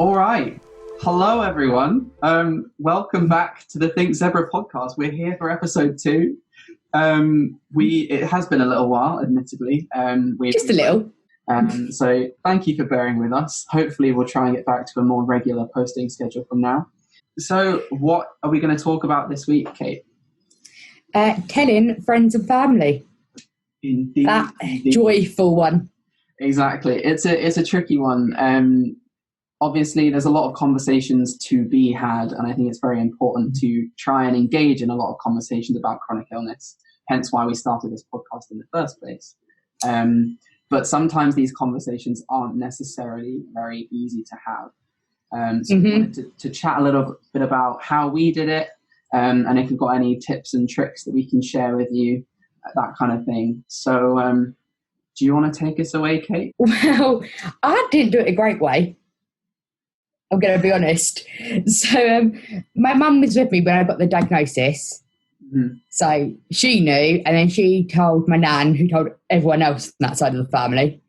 All right. Hello, everyone. Welcome back to the Think Zebra podcast. We're here for episode 2. It has been a little while, admittedly. Just a little. So thank you for bearing with us. Hopefully we'll try and get back to a more regular posting schedule from now. So what are we going to talk about this week, Kate? Telling friends and family. Indeed. That joyful one. Exactly. It's a tricky one. Obviously, there's a lot of conversations to be had, and I think it's very important to try and engage in a lot of conversations about chronic illness, hence why we started this podcast in the first place. But sometimes these conversations aren't necessarily very easy to have. So we wanted to chat a little bit about how we did it, and if we've got any tips and tricks that we can share with you, that kind of thing. So do you want to take us away, Kate? Well, I didn't do it a great way. I'm going to be honest. So my mum was with me when I got the diagnosis. Mm-hmm. So she knew, and then she told my nan, who told everyone else on that side of the family.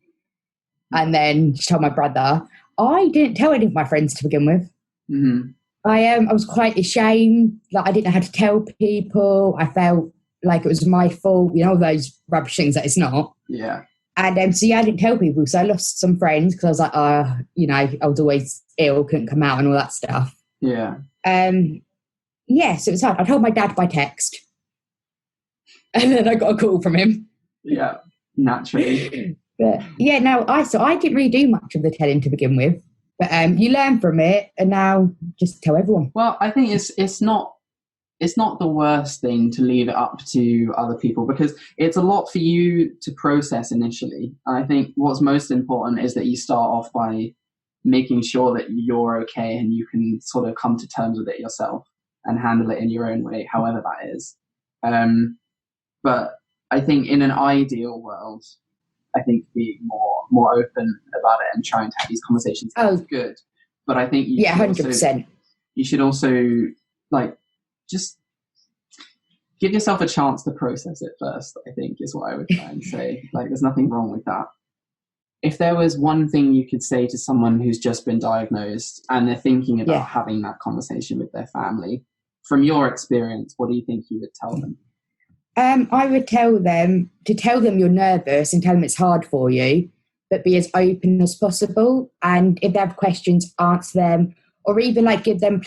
And then she told my brother. I didn't tell any of my friends to begin with. Mm-hmm. I was quite ashamed. Like, I didn't know how to tell people. I felt like it was my fault. You know, all those rubbish things that it's not. Yeah. And so, I didn't tell people. So I lost some friends because I was like, I was always ill, couldn't come out and all that stuff. Yeah. So it was hard. I told my dad by text. And then I got a call from him. Yeah, naturally. But yeah, no, I didn't really do much of the telling to begin with. But you learn from it, and now just tell everyone. Well, I think it's not the worst thing to leave it up to other people, because it's a lot for you to process initially. And I think what's most important is that you start off by making sure that you're okay and you can sort of come to terms with it yourself and handle it in your own way, however that is. But I think in an ideal world, I think being more open about it and trying to have these conversations is good. But I think 100%. You should also just give yourself a chance to process it first, I think, is what I would try and say. There's nothing wrong with that. If there was one thing you could say to someone who's just been diagnosed and they're thinking about having that conversation with their family, from your experience, what do you think you would tell them? I would tell them you're nervous and tell them it's hard for you, but be as open as possible. And if they have questions, answer them, or even give them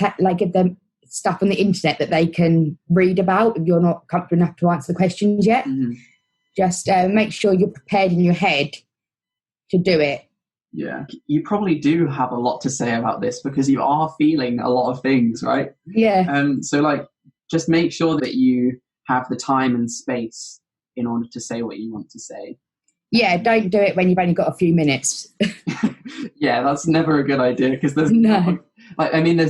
stuff on the internet that they can read about if you're not comfortable enough to answer the questions yet. Mm-hmm. Just make sure you're prepared in your head to do it. Yeah, you probably do have a lot to say about this because you are feeling a lot of things, right? Yeah. So just make sure that you have the time and space in order to say what you want to say. Yeah, don't do it when you've only got a few minutes. Yeah, that's never a good idea because there's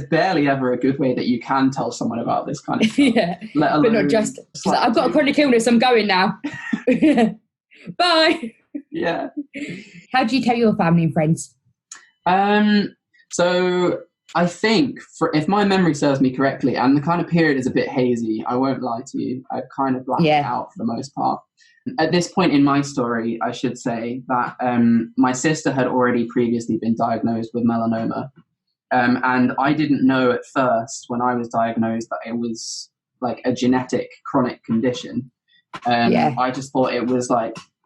barely ever a good way that you can tell someone about this kind of stuff. Yeah, let alone, but not just, I've got a chronic illness, I'm going now. Bye. Yeah. How do you tell your family and friends? So I think, if my memory serves me correctly, and the kind of period is a bit hazy, I won't lie to you, I've kind of blacked it out for the most part. At this point in my story, I should say that my sister had already previously been diagnosed with melanoma. And I didn't know at first when I was diagnosed that it was a genetic chronic condition. I just thought it was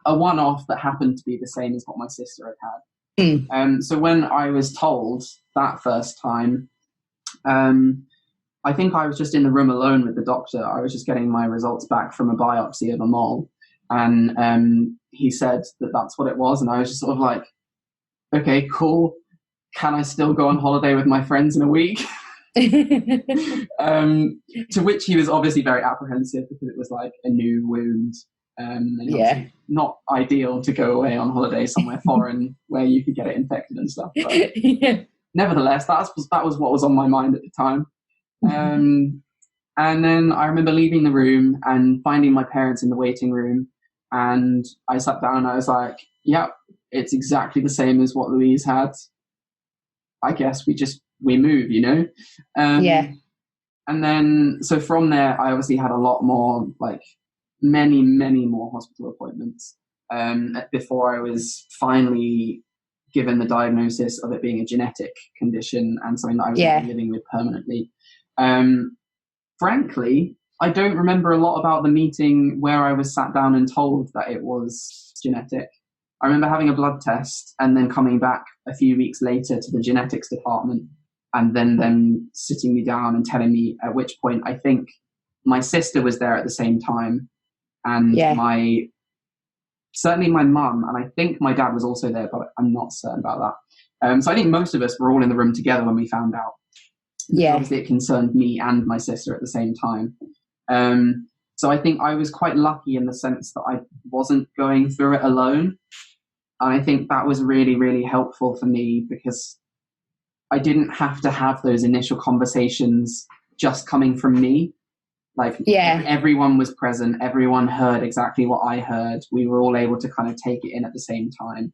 a one-off that happened to be the same as what my sister had had. So when I was told that first time, I think I was just in the room alone with the doctor. I was just getting my results back from a biopsy of a mole. And he said that that's what it was. And I was just sort of okay, cool. Can I still go on holiday with my friends in a week? To which he was obviously very apprehensive because it was a new wound. And not ideal to go away on holiday somewhere foreign where you could get it infected and stuff. But nevertheless, that was what was on my mind at the time. And then I remember leaving the room and finding my parents in the waiting room. And I sat down and I was like, yeah, it's exactly the same as what Louise had. I guess we move, you know? And then, so from there, I obviously had a lot more, many, many more hospital appointments before I was finally given the diagnosis of it being a genetic condition and something that I was living with permanently. Frankly, I don't remember a lot about the meeting where I was sat down and told that it was genetic. I remember having a blood test and then coming back a few weeks later to the genetics department and then them sitting me down and telling me, at which point I think my sister was there at the same time, and certainly my mum, and I think my dad was also there, but I'm not certain about that. So I think most of us were all in the room together when we found out. Yeah. Obviously it concerned me and my sister at the same time. So I think I was quite lucky in the sense that I wasn't going through it alone. And I think that was really, really helpful for me because I didn't have to have those initial conversations just coming from me. Like everyone was present. Everyone heard exactly what I heard. We were all able to kind of take it in at the same time.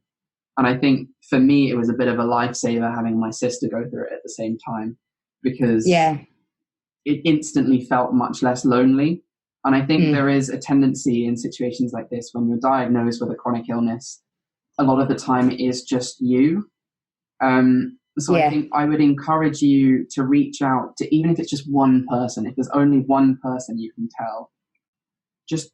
And I think for me, it was a bit of a lifesaver having my sister go through it at the same time because it instantly felt much less lonely. And I think there is a tendency in situations like this when you're diagnosed with a chronic illness, a lot of the time it is just you. So I think I would encourage you to reach out to, even if it's just one person, if there's only one person you can tell, just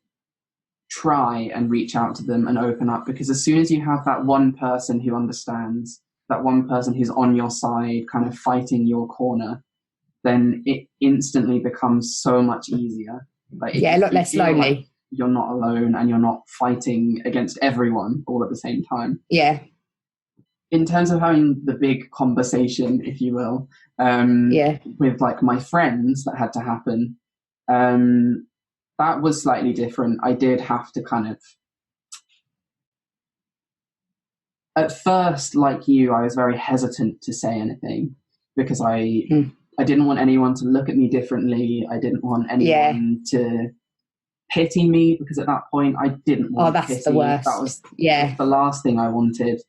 try and reach out to them and open up, because as soon as you have that one person who understands, that one person who's on your side, kind of fighting your corner, then it instantly becomes so much easier. Like a lot less lonely. Like you're not alone and you're not fighting against everyone all at the same time. Yeah. In terms of having the big conversation, if you will, with like my friends that had to happen, that was slightly different. I did have to kind of, at first, like you, I was very hesitant to say anything because I didn't want anyone to look at me differently. I didn't want anyone to pity me, because at that point I didn't want pity. The worst. That was the last thing I wanted.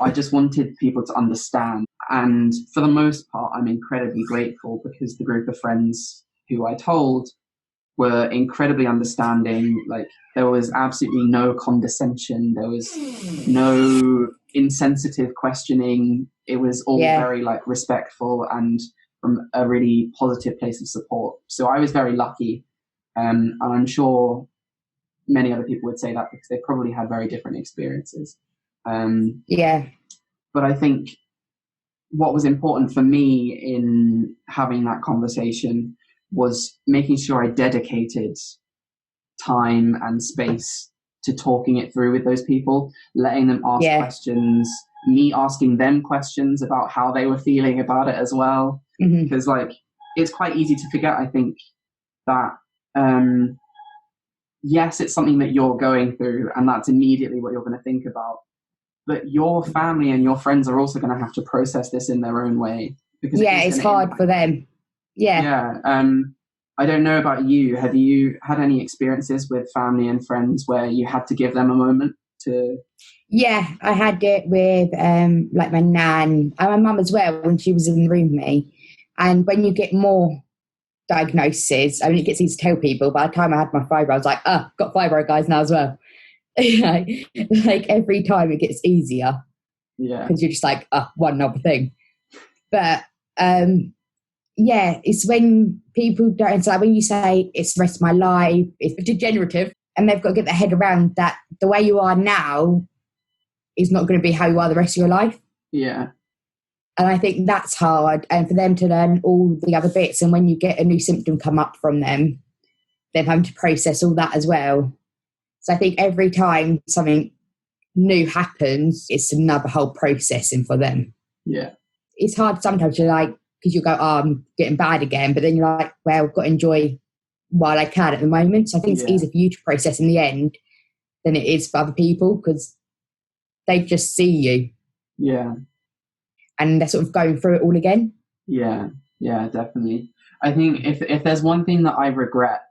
I just wanted people to understand. And for the most part, I'm incredibly grateful because the group of friends who I told were incredibly understanding. Like there was absolutely no condescension. There was no insensitive questioning. It was all very like respectful and from a really positive place of support. So I was very lucky. And I'm sure many other people would say that because they probably had very different experiences. But I think what was important for me in having that conversation was making sure I dedicated time and space to talking it through with those people, letting them ask questions, me asking them questions about how they were feeling about it as well. Because like it's quite easy to forget, I think, that yes, it's something that you're going through and that's immediately what you're going to think about. But your family and your friends are also going to have to process this in their own way. Because it's hard for them. I don't know about you. Have you had any experiences with family and friends where you had to give them a moment to... Yeah, I had it with like my nan and my mum as well when she was in the room with me. And when you get more diagnoses, I mean, it gets easy to tell people. By the time I had my fibro, I was like, got fibro guys now as well. Like every time it gets easier because you're just like one other thing. But it's when people don't, so like when you say it's the rest of my life, it's degenerative, and they've got to get their head around that the way you are now is not going to be how you are the rest of your life. And I think that's hard, and for them to learn all the other bits, and when you get a new symptom come up from them, they're having to process all that as well. So I think every time something new happens, it's another whole processing for them. It's hard sometimes, you're like, because you go, I'm getting bad again, but then you're like, well, I've got to enjoy while I can at the moment. So I think it's easier for you to process in the end than it is for other people, because they just see you. And they're sort of going through it all again. Yeah, definitely. I think if there's one thing that I regret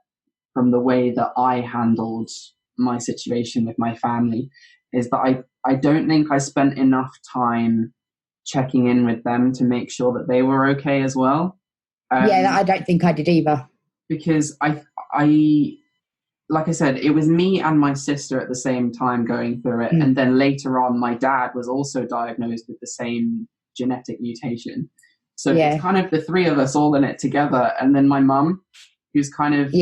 from the way that I handled my situation with my family, is that I don't think I spent enough time checking in with them to make sure that they were okay as well. I don't think I did either. Because like I said, it was me and my sister at the same time going through it. And then later on, my dad was also diagnosed with the same genetic mutation. So it's kind of the three of us all in it together. And then my mum, who's kind of,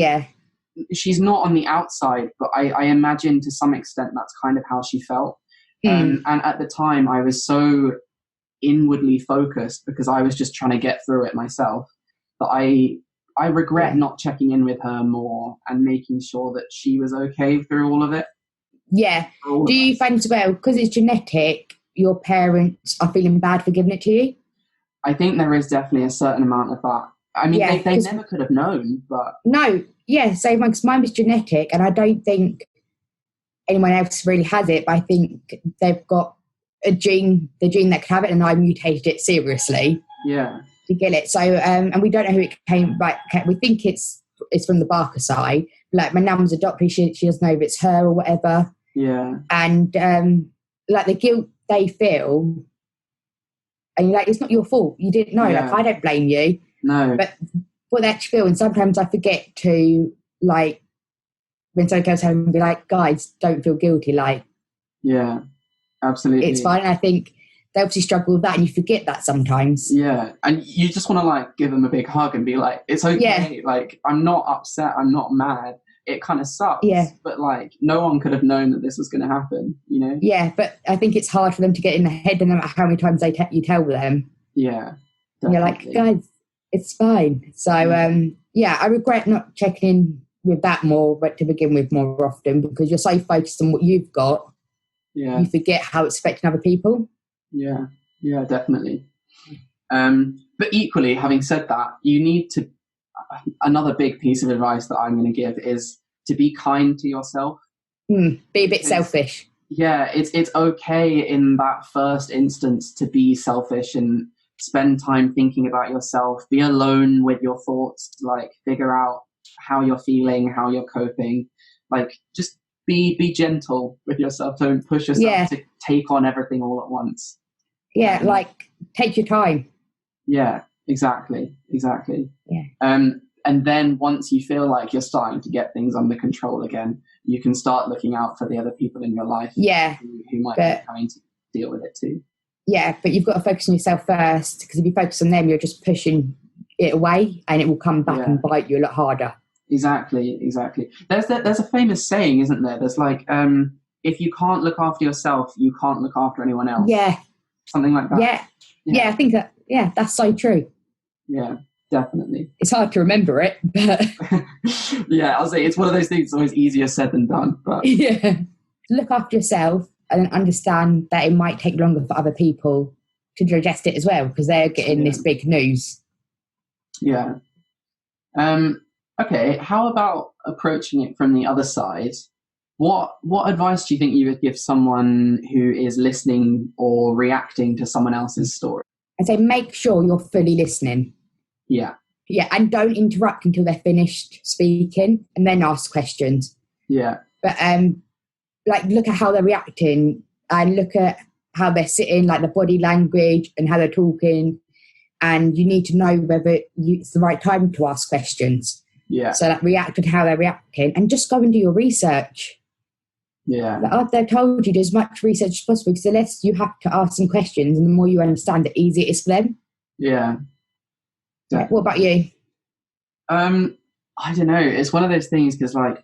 she's not on the outside, but I imagine to some extent that's kind of how she felt. And at the time, I was so inwardly focused because I was just trying to get through it myself that I regret not checking in with her more and making sure that she was okay through all of it. Yeah. Do you find as well, because it's genetic, your parents are feeling bad for giving it to you? I think there is definitely a certain amount of that. I mean, they never could have known, but... No, so mine was genetic, and I don't think anyone else really has it, but I think they've got the gene that could have it, and I mutated it seriously. Yeah. To get it. So, and we don't know who it came by. We think it's from the Barker side. Like, my mum's a doctor, she doesn't know if it's her or whatever. Yeah. And, like, the guilt they feel, and you're like, it's not your fault. You didn't know. Like, I don't blame you. No. But what they actually feel, and sometimes I forget to, like, when someone goes home and be like, guys, don't feel guilty. Like, yeah, absolutely. It's fine. I think they obviously struggle with that, and you forget that sometimes. Yeah, and you just want to, like, give them a big hug and be like, it's okay. Yeah. Like, I'm not upset. I'm not mad. It kind of sucks. Yeah. But, like, no one could have known that this was going to happen, you know? Yeah, but I think it's hard for them to get in the head, no matter how many times you tell them. Yeah, definitely. And you're like, guys, it's fine. So, I regret not checking in with that more, but to begin with more often, because you're so focused on what you've got, you forget how it's affecting other people. Yeah, definitely. But equally, having said that, you need to, another big piece of advice that I'm going to give is to be kind to yourself. Be a bit selfish. Yeah, it's okay in that first instance to be selfish and spend time thinking about yourself, be alone with your thoughts, like, figure out how you're feeling, how you're coping, like, just be gentle with yourself. Don't push yourself to take on everything all at once. Yeah, like, take your time. Yeah, exactly. Yeah. And then once you feel like you're starting to get things under control again, you can start looking out for the other people in your life who might be having to deal with it too. Yeah, but you've got to focus on yourself first, because if you focus on them, you're just pushing it away, and it will come back and bite you a lot harder. Exactly. There's a famous saying, isn't there? There's like, if you can't look after yourself, you can't look after anyone else. Yeah. Something like that. Yeah, I think that, that's so true. Yeah, definitely. It's hard to remember it, but... Yeah, I'll say it's one of those things that's always easier said than done. But yeah. Look after yourself and understand that it might take longer for other people to digest it as well, because they're getting this big news. Yeah. Okay, how about approaching it from the other side? What advice do you think you would give someone who is listening or reacting to someone else's story? I'd say make sure you're fully listening. Yeah. Yeah, and don't interrupt until they're finished speaking, and then ask questions. Yeah. But like, look at how they're reacting, and look at how they're sitting, like the body language and how they're talking, and you need to know whether it's the right time to ask questions. Yeah. So like, react to how they're reacting, and just go and do your research. Yeah. Like, after they've told you, do as much research as possible, because the less you have to ask some questions, and the more you understand, the easier it is for them. Yeah. Yeah. What about you? I don't know. It's one of those things, because like,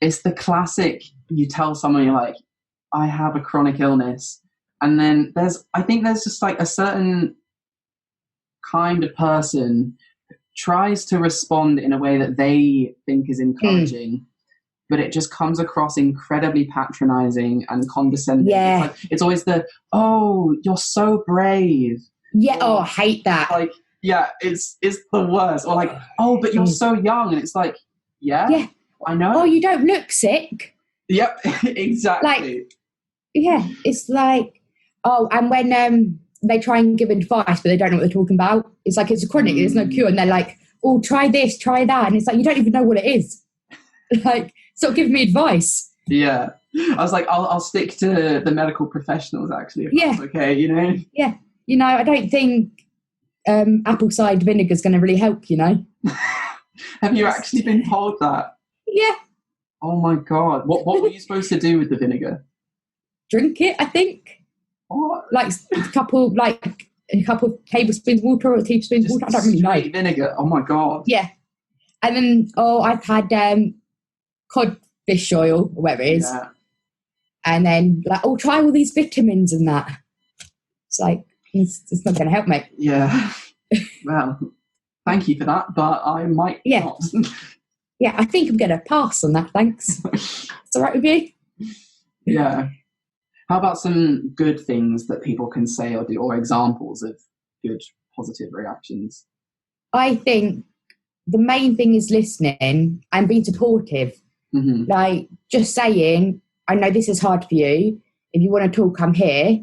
it's the classic, you tell someone, you're like, I have a chronic illness. And then I think there's just like a certain kind of person tries to respond in a way that they think is encouraging, but it just comes across incredibly patronizing and condescending. Yeah. It's always oh, you're so brave. Yeah. Or, I hate that. Like, yeah, it's the worst. Or like, oh, but you're so young. And it's like, yeah, I know. Oh, you don't look sick. Yep, exactly. Like, yeah, it's like, oh, and when they try and give advice, but they don't know what they're talking about. It's like, it's a chronic, there's no cure. And they're like, oh, try this, try that. And it's like, you don't even know what it is. Like, stop giving me advice. Yeah. I was like, I'll stick to the medical professionals, actually, if that's okay, you know? Yeah. You know, I don't think apple cider vinegar is going to really help, you know? Have you actually been told that? Yeah. Oh my God. What were you supposed to do with the vinegar? Drink it, I think. What? Like a couple of tablespoons water or teaspoons Just water. I don't really know. vinegar. Oh my God. Yeah. And then, I've had codfish oil, or whatever it is. Yeah. And then, like, try all these vitamins and that. It's like, it's not going to help, mate. Yeah. Well, thank you for that, but I might not. Yeah, I think I'm going to pass on that, thanks. It's all right with you? Yeah. How about some good things that people can say or do, or examples of good, positive reactions? I think the main thing is listening and being supportive. Mm-hmm. Like, just saying, I know this is hard for you. If you want to talk, I'm here.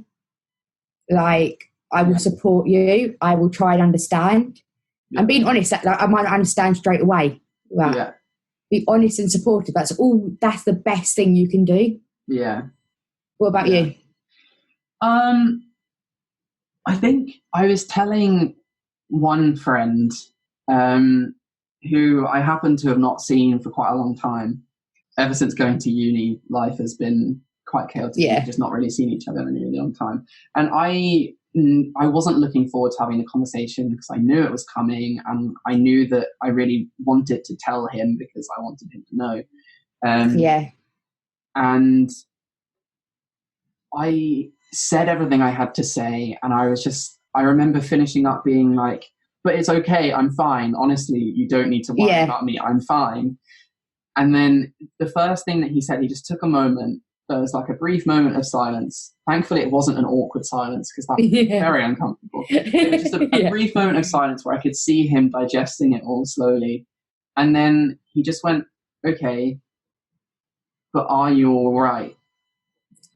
Like, I will support you. I will try and understand. Yeah. And being honest, like, I might not understand straight away. Like, be honest and supportive. That's the best thing you can do. Yeah. What about you? I think I was telling one friend who I happen to have not seen for quite a long time. Ever since going to uni, life has been quite chaotic. Yeah. We've just not really seen each other in a really long time. And I wasn't looking forward to having the conversation because I knew it was coming, and I knew that I really wanted to tell him because I wanted him to know. And I said everything I had to say, and I remember finishing up being like, but it's okay, I'm fine. Honestly, you don't need to worry about me, I'm fine. And then the first thing that he said, he just took a moment. There was like a brief moment of silence. Thankfully, it wasn't an awkward silence because that was very uncomfortable. It was just a brief moment of silence where I could see him digesting it all slowly. And then he just went, okay, but are you all right?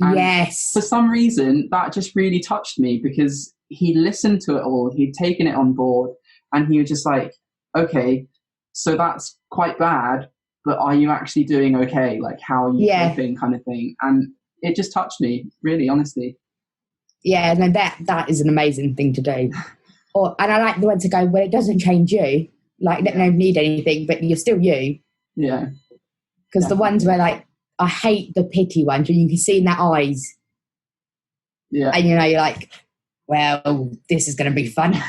And yes. For some reason, that just really touched me because he listened to it all. He'd taken it on board and he was just like, okay, so that's quite bad, but are you actually doing okay? Like, how are you coping, kind of thing? And it just touched me, really, honestly. Yeah, no, that is an amazing thing to do. And I like the one to go, well, it doesn't change you. Like, you don't need anything, but you're still you. Yeah. Because the ones where, like, I hate the pity ones, where you can see in their eyes. Yeah. And, you're like, well, this is going to be fun.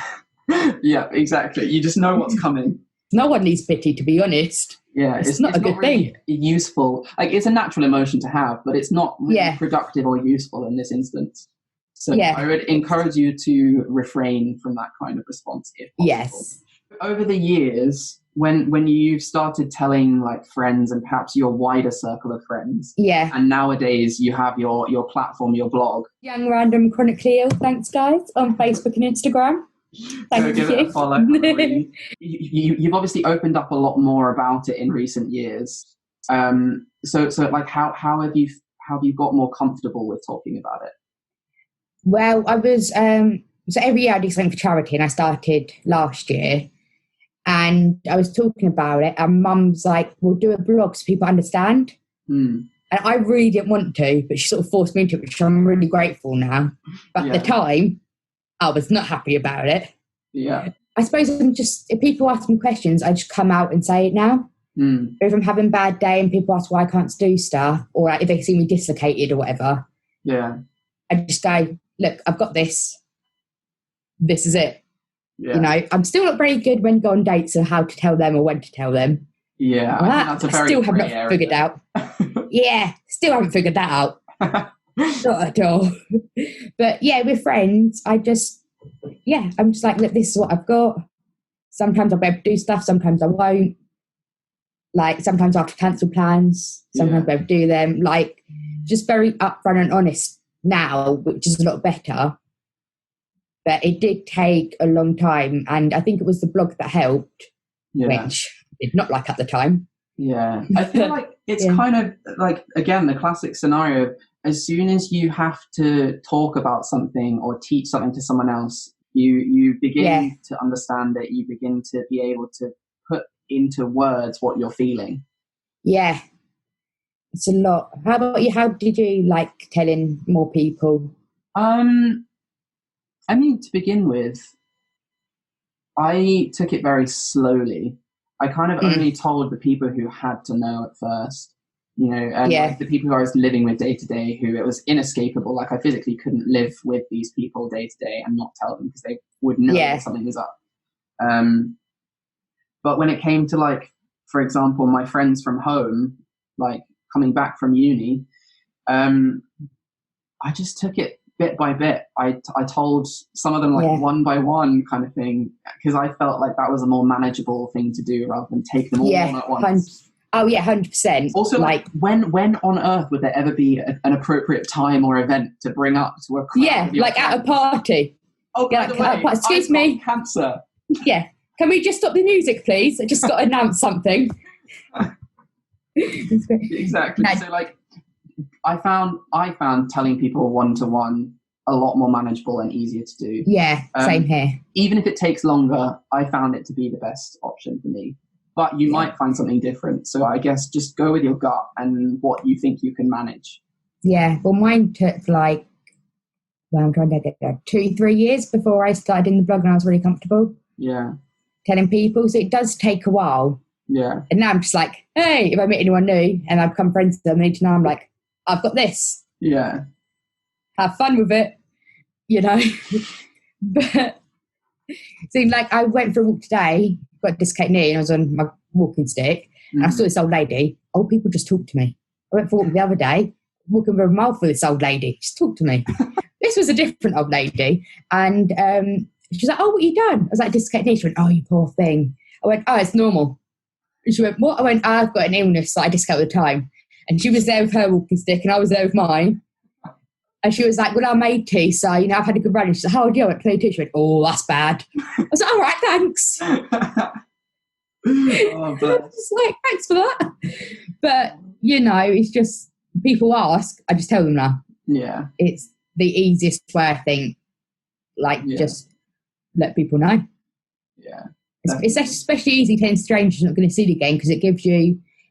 Yeah, exactly. You just know what's coming. No one needs pity, to be honest. Yeah, it's not a good really thing. Useful. Like, it's a natural emotion to have, but it's not really productive or useful in this instance. So I would encourage you to refrain from that kind of response if possible. Yes. Over the years, when you've started telling like friends and perhaps your wider circle of friends, and nowadays you have your platform, your blog, Young Random Chronically Ill, thanks guys, on Facebook and Instagram. Thank you. Give it a follow. You've obviously opened up a lot more about it in recent years. So like how have you got more comfortable with talking about it? Well, I was so every year I do something for charity, and I started last year. And I was talking about it, and Mum's like, we'll do a blog so people understand. And I really didn't want to, but she sort of forced me into it, which I'm really grateful now. But at the time, I was not happy about it. Yeah. I suppose if people ask me questions, I just come out and say it now. Or if I'm having a bad day and people ask why I can't do stuff, or like if they see me dislocated or whatever, I just go, look, I've got this. This is it. Yeah. You know, I'm still not very good when go on dates and how to tell them or when to tell them. Yeah, I think that's a very still have not figured out. Still haven't figured that out. Not at all. But yeah, with friends, I'm just like, look, this is what I've got. Sometimes I'll be able to do stuff, sometimes I won't. Like, sometimes I have to cancel plans, sometimes I'll be able to do them. Like, just very upfront and honest now, which is a lot better. But it did take a long time, and I think it was the blog that helped, which I did not like at the time. Yeah, I feel like it's kind of like, again, the classic scenario. As soon as you have to talk about something or teach something to someone else, you begin to understand it. You begin to be able to put into words what you're feeling. Yeah, it's a lot. How about you? How did you like telling more people? I mean, to begin with, I took it very slowly. I kind of only told the people who had to know at first. and like the people who I was living with day to day, who it was inescapable. Like, I physically couldn't live with these people day to day and not tell them, because they would know that something was up. But when it came to, like, for example, my friends from home, like coming back from uni, I just took it bit by bit. I told some of them, like, one by one kind of thing, because I felt like that was a more manageable thing to do rather than take them all on at once. Oh yeah, 100%. Also, like, when on earth would there ever be an appropriate time or event to bring up to a crowd? Yeah, like friends? At a party. Oh, by the way, excuse me, cancer. Yeah, can we just stop the music, please? I just got to announce something. Exactly. No. So, like, I found telling people one-to-one a lot more manageable and easier to do. Yeah, same here. Even if it takes longer, I found it to be the best option for me. But you might find something different. So I guess just go with your gut and what you think you can manage. Yeah, well, mine took I'm trying to get there, 2-3 years before I started in the blog, and I was really comfortable. Yeah. Telling people. So it does take a while. Yeah. And now I'm just like, hey, if I meet anyone new and I become friends with them, I need to know, I'm like, I've got this. Yeah. Have fun with it, But see, like, I went for a walk today, got a dislocated knee, and I was on my walking stick, and I saw this old lady. Old people just talk to me. I went for a walk the other day, walking over a mile for this old lady. Just talk to me. This was a different old lady, and she was like, "Oh, what you done?" I was like, "Dislocated knee." She went, "Oh, you poor thing." I went, "Oh, it's normal." And she went, "What?" I went, "I've got an illness that I dislocate all the time." And she was there with her walking stick, and I was there with mine. And she was like, "Well, I made tea, so, I've had a good run." And she's like, "How old are you?" I went, 22. She went, "Oh, that's bad." I was like, "All right, thanks." Oh, bless. Just like, thanks for that. But, it's just, people ask, I just tell them now. Yeah. It's the easiest way, I think. Like, just let people know. Yeah. It's especially easy telling strangers you're not going to see you again, because it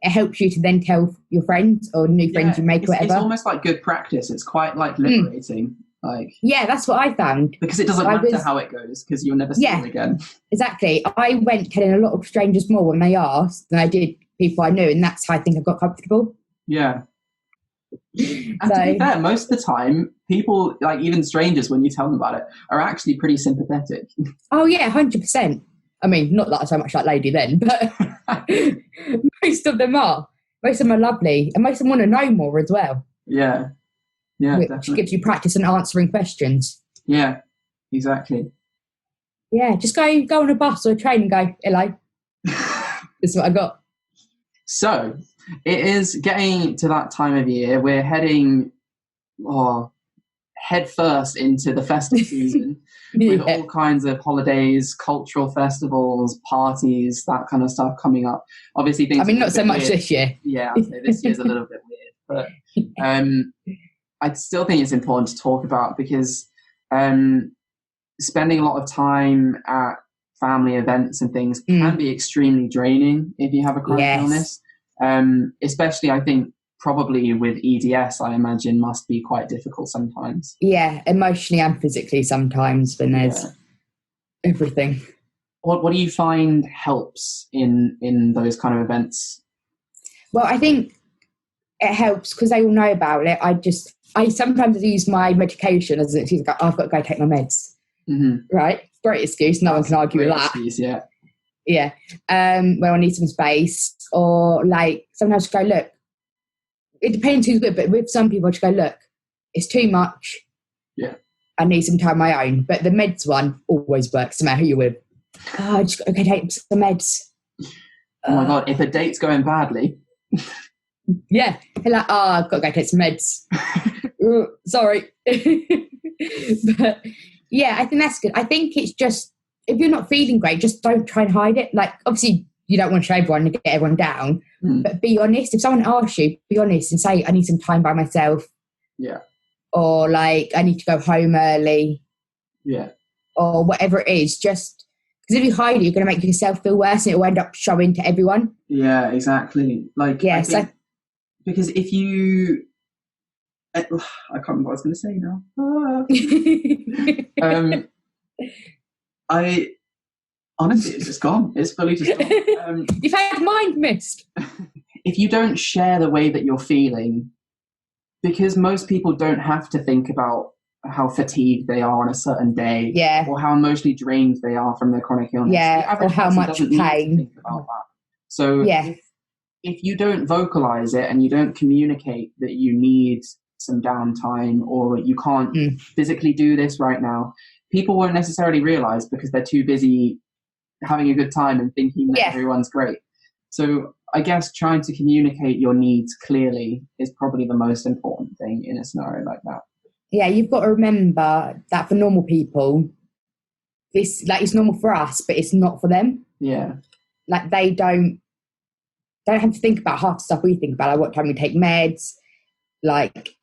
helps you to then tell your friends or new friends you make, whatever. It's almost like good practice. It's quite, like, liberating. Like, yeah, that's what I found. Because it doesn't matter how it goes, because you'll never see them again. Exactly. I went telling a lot of strangers more when they asked than I did people I knew, and that's how I think I got comfortable. Yeah. And to be fair, most of the time, people, like, even strangers, when you tell them about it, are actually pretty sympathetic. Oh yeah, 100%. I mean, not that so much like Lady then, but most of them are. Most of them are lovely, and most of them want to know more as well. Yeah. Yeah, which definitely gives you practice in answering questions. Yeah, exactly. Yeah, just go on a bus or a train and go, "Hello." This is what I got. So, it is getting to that time of year. We're heading head first into the festive season with all kinds of holidays, cultural festivals, parties, that kind of stuff coming up. Obviously, things. I mean, not so much weird. this year. Yeah, I'd say this year's a little bit weird, but I still think it's important to talk about, because spending a lot of time at family events and things can be extremely draining if you have a chronic illness. Especially, I think, probably with EDS, I imagine, must be quite difficult sometimes. Yeah, emotionally and physically sometimes, when there's everything. What do you find helps in those kind of events? Well, I think it helps because they all know about it. I sometimes use my medication as an excuse. I've got to go take my meds. Mm-hmm. Right? Great excuse. No one can argue with that. Excuse, yeah. Yeah. Well, I need some space. Or, like, sometimes go, look, it depends who's good, but with some people, I just go, look, it's too much. Yeah. I need some time of my own. But the meds one always works, no matter who you're with. I just got to go take some meds. Oh my God, if a date's going badly. Yeah. They're like, I've got to go take some meds. Sorry. But yeah, I think that's good. I think it's just, if you're not feeling great, just don't try and hide it. Like, obviously, you don't want to show everyone and get everyone down, but be honest. If someone asks you, be honest and say, I need some time by myself. Yeah. Or, like, I need to go home early. Yeah. Or whatever it is. Just because if you hide it, you're going to make yourself feel worse, and it will end up showing to everyone. Yeah, exactly. Like, yeah, because if you, I can't remember what I was going to say now. Honestly, it's just gone. It's fully just gone. You've had mind mist. if you don't share the way that you're feeling, because most people don't have to think about how fatigued they are on a certain day, or how emotionally drained they are from their chronic illness. Or how much pain. Need to think about that. So if you don't vocalize it and you don't communicate that you need some downtime or you can't physically do this right now, people won't necessarily realize because they're too busy having a good time and thinking that everyone's great. So I guess trying to communicate your needs clearly is probably the most important thing in a scenario like that. Yeah, you've got to remember that for normal people, this, like, it's normal for us, but it's not for them. Yeah. Like, they don't have to think about half the stuff we think about, like what time we take meds, like,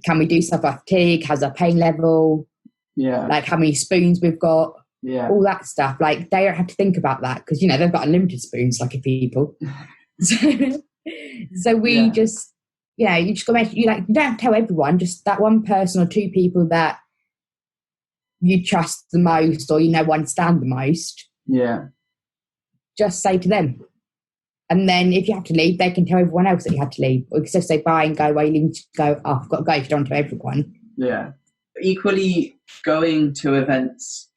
can we do stuff like fatigue, how's our pain level, like how many spoons we've got, all that stuff. Like, they don't have to think about that because, you know, they've got unlimited spoons, lucky people. So we just, you just got to make, you don't have to tell everyone, just that one person or two people that you trust the most or you know understand the most. Yeah. Just say to them. And then if you have to leave, they can tell everyone else that you have to leave. Or you can just say bye and go away. You need to go, I've got to go if you don't tell everyone. Yeah. Equally, going to events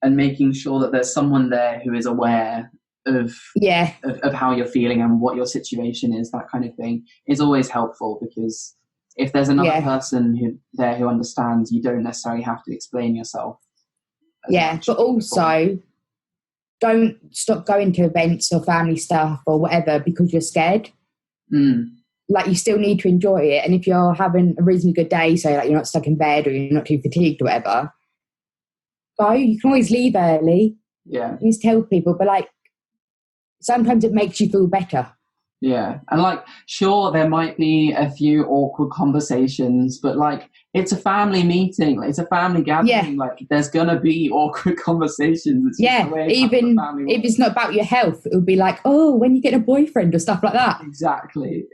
and making sure that there's someone there who is aware of how you're feeling and what your situation is, that kind of thing, is always helpful, because if there's another person who understands, you don't necessarily have to explain yourself. But also don't stop going to events or family stuff or whatever because you're scared. Like, you still need to enjoy it. And if you're having a reasonably good day, so like you're not stuck in bed or you're not too fatigued or whatever, go. You can always leave early. Yeah. You just tell people, but like, sometimes it makes you feel better. Yeah. And like, sure, there might be a few awkward conversations, but like, it's a family meeting, like, it's a family gathering. Like, there's gonna be awkward conversations. It's even if it's not about your health, it would be like, oh, when you get a boyfriend or stuff like that. Exactly.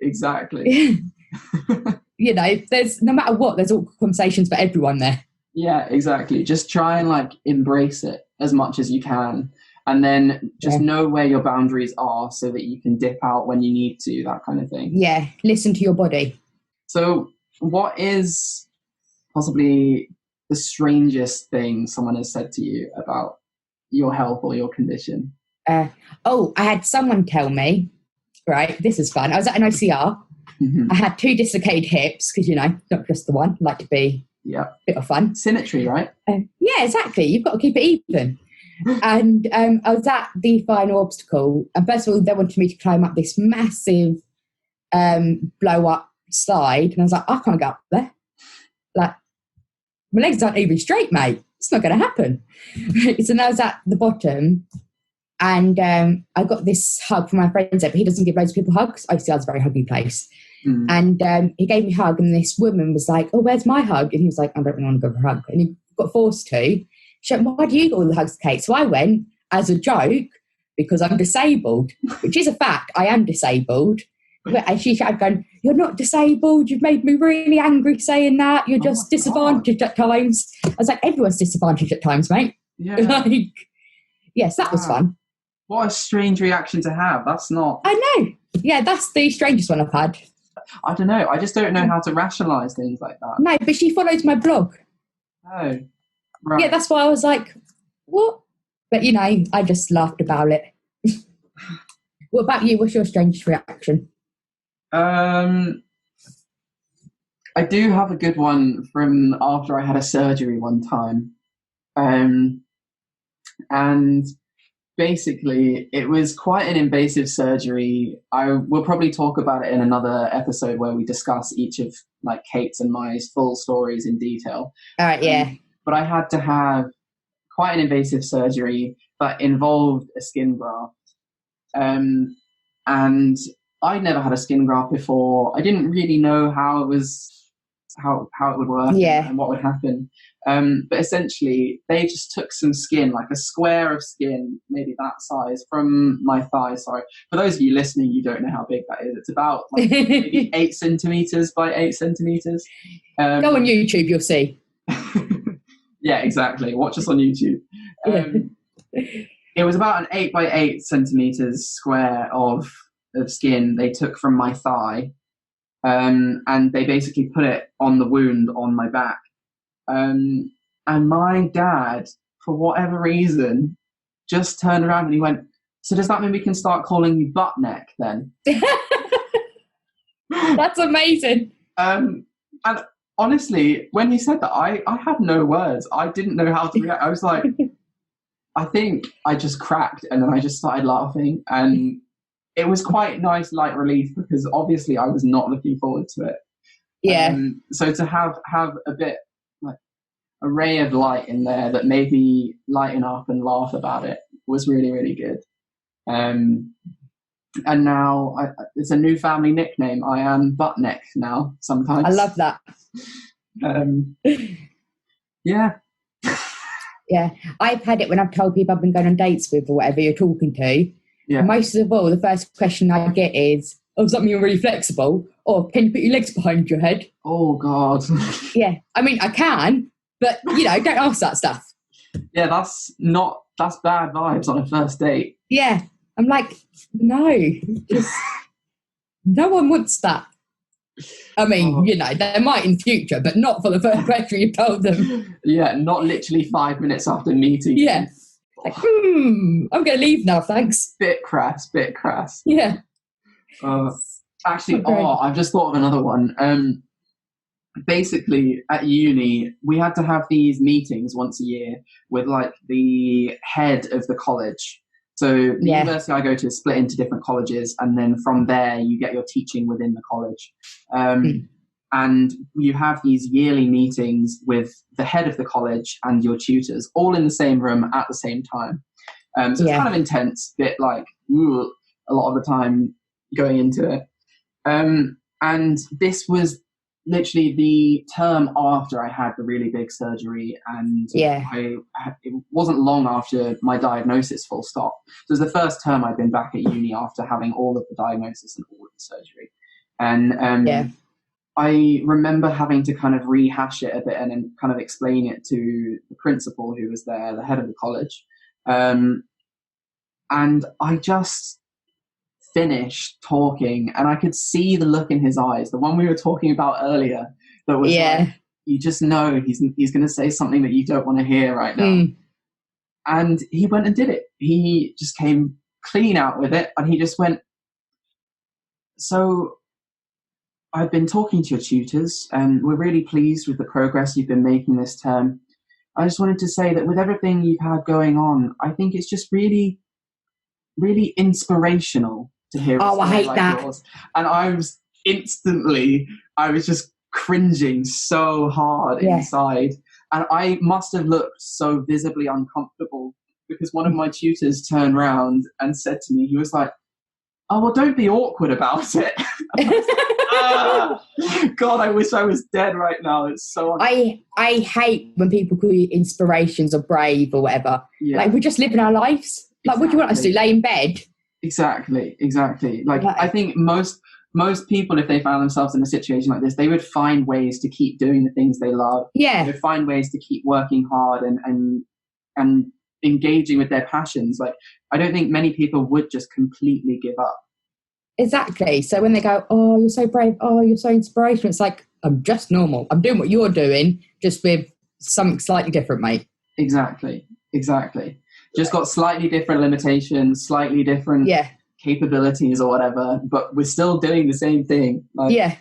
You know, there's, no matter what, there's awkward conversations for everyone there. Yeah, exactly. Just try and like embrace it as much as you can. And then just know where your boundaries are so that you can dip out when you need to, that kind of thing. Yeah, listen to your body. So what is possibly the strangest thing someone has said to you about your health or your condition? I had someone tell me, right, this is fun. I was at an OCR. I had 2 dislocated hips because, you know, not just the one. Like to be a bit of fun. Symmetry, right? Yeah, exactly. You've got to keep it even. And I was at the final obstacle, and first of all, they wanted me to climb up this massive blow up slide, and I was like, I can't get up there. Like, my legs aren't even straight, mate. It's not going to happen. So now I was at the bottom, and I got this hug from my friend, but he doesn't give loads of people hugs. OCR is a very huggy place. And he gave me a hug, and this woman was like, oh, where's my hug? And he was like, I don't really want to go for a hug. And he got forced to. She went, why do you get all the hugs, Kate? So I went as a joke because I'm disabled, which is a fact. I am disabled. And she started going, you're not disabled. You've made me really angry saying that. You're just disadvantaged at times. I was like, everyone's disadvantaged at times, mate. Yeah. Like, yes, that was fun. What a strange reaction to have. That's not... I know. Yeah, that's the strangest one I've had. I don't know. I just don't know how to rationalise things like that. No, but she follows my blog. Oh. Right. Yeah, that's why I was like, what? But, you know, I just laughed about it. What about you? What's your strangest reaction? I do have a good one from after I had a surgery one time. And basically, it was quite an invasive surgery. I will probably talk about it in another episode where we discuss each of like Kate's and my full stories in detail. All right, yeah. But I had to have quite an invasive surgery that involved a skin graft. And I'd never had a skin graft before. I didn't really know how it would work and what would happen. But essentially, they just took some skin, like a square of skin, maybe that size, from my thigh. Sorry. For those of you listening, you don't know how big that is. It's about like maybe 8 centimetres by 8 centimetres. Go on YouTube, you'll see. Yeah, exactly. Watch us on YouTube. It was about an 8 by 8 centimetres square of of skin they took from my thigh, and they basically put it on the wound on my back. And my dad, for whatever reason, just turned around and he went, "So does that mean we can start calling you butt neck then?" That's amazing. And honestly, when he said that, I had no words. I didn't know how to react. I was like, I think I just cracked, and then I just started laughing. And it was quite nice, light relief, because obviously I was not looking forward to it. Yeah. So to have a bit, like, a ray of light in there that made me lighten up and laugh about it was really, really good. And now it's a new family nickname. I am butt neck now sometimes. I love that. Yeah. Yeah. I've had it when I've told people I've been going on dates with or whatever you're talking to. Yeah. Most of all, the first question I get is, "Oh, something you're really flexible," or "Can you put your legs behind your head?" Oh, God. Yeah. I mean, I can, but, don't ask that stuff. Yeah, that's bad vibes on a first date. Yeah. I'm like, no, just no one wants that. I mean, they might in future, but not for the first question you told them. Yeah, not literally 5 minutes after meeting. Yeah. Like, I'm going to leave now, thanks. Bit crass. Yeah. Actually, I've just thought of another one. Basically, at uni, we had to have these meetings once a year with, like, the head of the college. So the university I go to is split into different colleges, and then from there you get your teaching within the college. And you have these yearly meetings with the head of the college and your tutors, all in the same room at the same time. So it's kind of intense, bit like a lot of the time going into it. And this was literally the term after I had the really big surgery, and it wasn't long after my diagnosis, full stop. So it was the first term I'd been back at uni after having all of the diagnosis and all of the surgery. And I remember having to kind of rehash it a bit and then kind of explain it to the principal who was there, the head of the college. And I just finished talking, and I could see the look in his eyes, the one we were talking about earlier, that was like, you just know he's going to say something that you don't want to hear right now. And he went and did it. He just came clean out with it, and he just went, "So I've been talking to your tutors, and we're really pleased with the progress you've been making this term. I just wanted to say that with everything you've had going on, I think it's just really, really inspirational to hear." I hate like that. Yours. And I was just cringing so hard inside. And I must have looked so visibly uncomfortable, because one of my tutors turned around and said to me, he was like, "Oh, well, don't be awkward about it." God, I wish I was dead right now. It's so I hate when people call you inspirations or brave or whatever. Like, we're just living our lives. Like, what do you want us to do? Lay in bed? Exactly. Like, I think most people, if they found themselves in a situation like this, they would find ways to keep doing the things they love. Yeah. They would find ways to keep working hard and engaging with their passions. Like, I don't think many people would just completely give up. Exactly. So when they go, "Oh, you're so brave. Oh, you're so inspirational," it's like, I'm just normal. I'm doing what you're doing, just with something slightly different, mate. Exactly. Just got slightly different limitations, slightly different capabilities or whatever, but we're still doing the same thing. Like,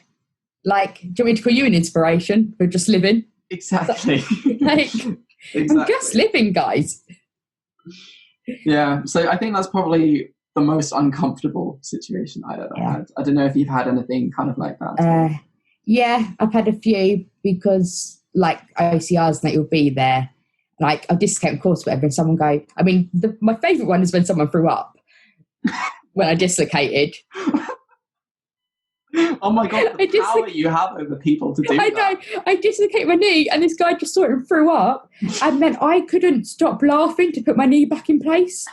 like, do you want me to call you an inspiration for just living? Exactly. I'm just living, guys. Yeah, so I think that's probably the most uncomfortable situation I've ever had. I don't know if you've had anything kind of like that. Yeah, I've had a few, because, like, OCRs, that you'll be there. Like, I'll dislocate, of course, whatever, and someone go, I mean, my favourite one is when someone threw up when I dislocated. Oh my God, the power you have over people to do that. I know. I dislocated my knee, and this guy just sort of threw up, and then I couldn't stop laughing to put my knee back in place.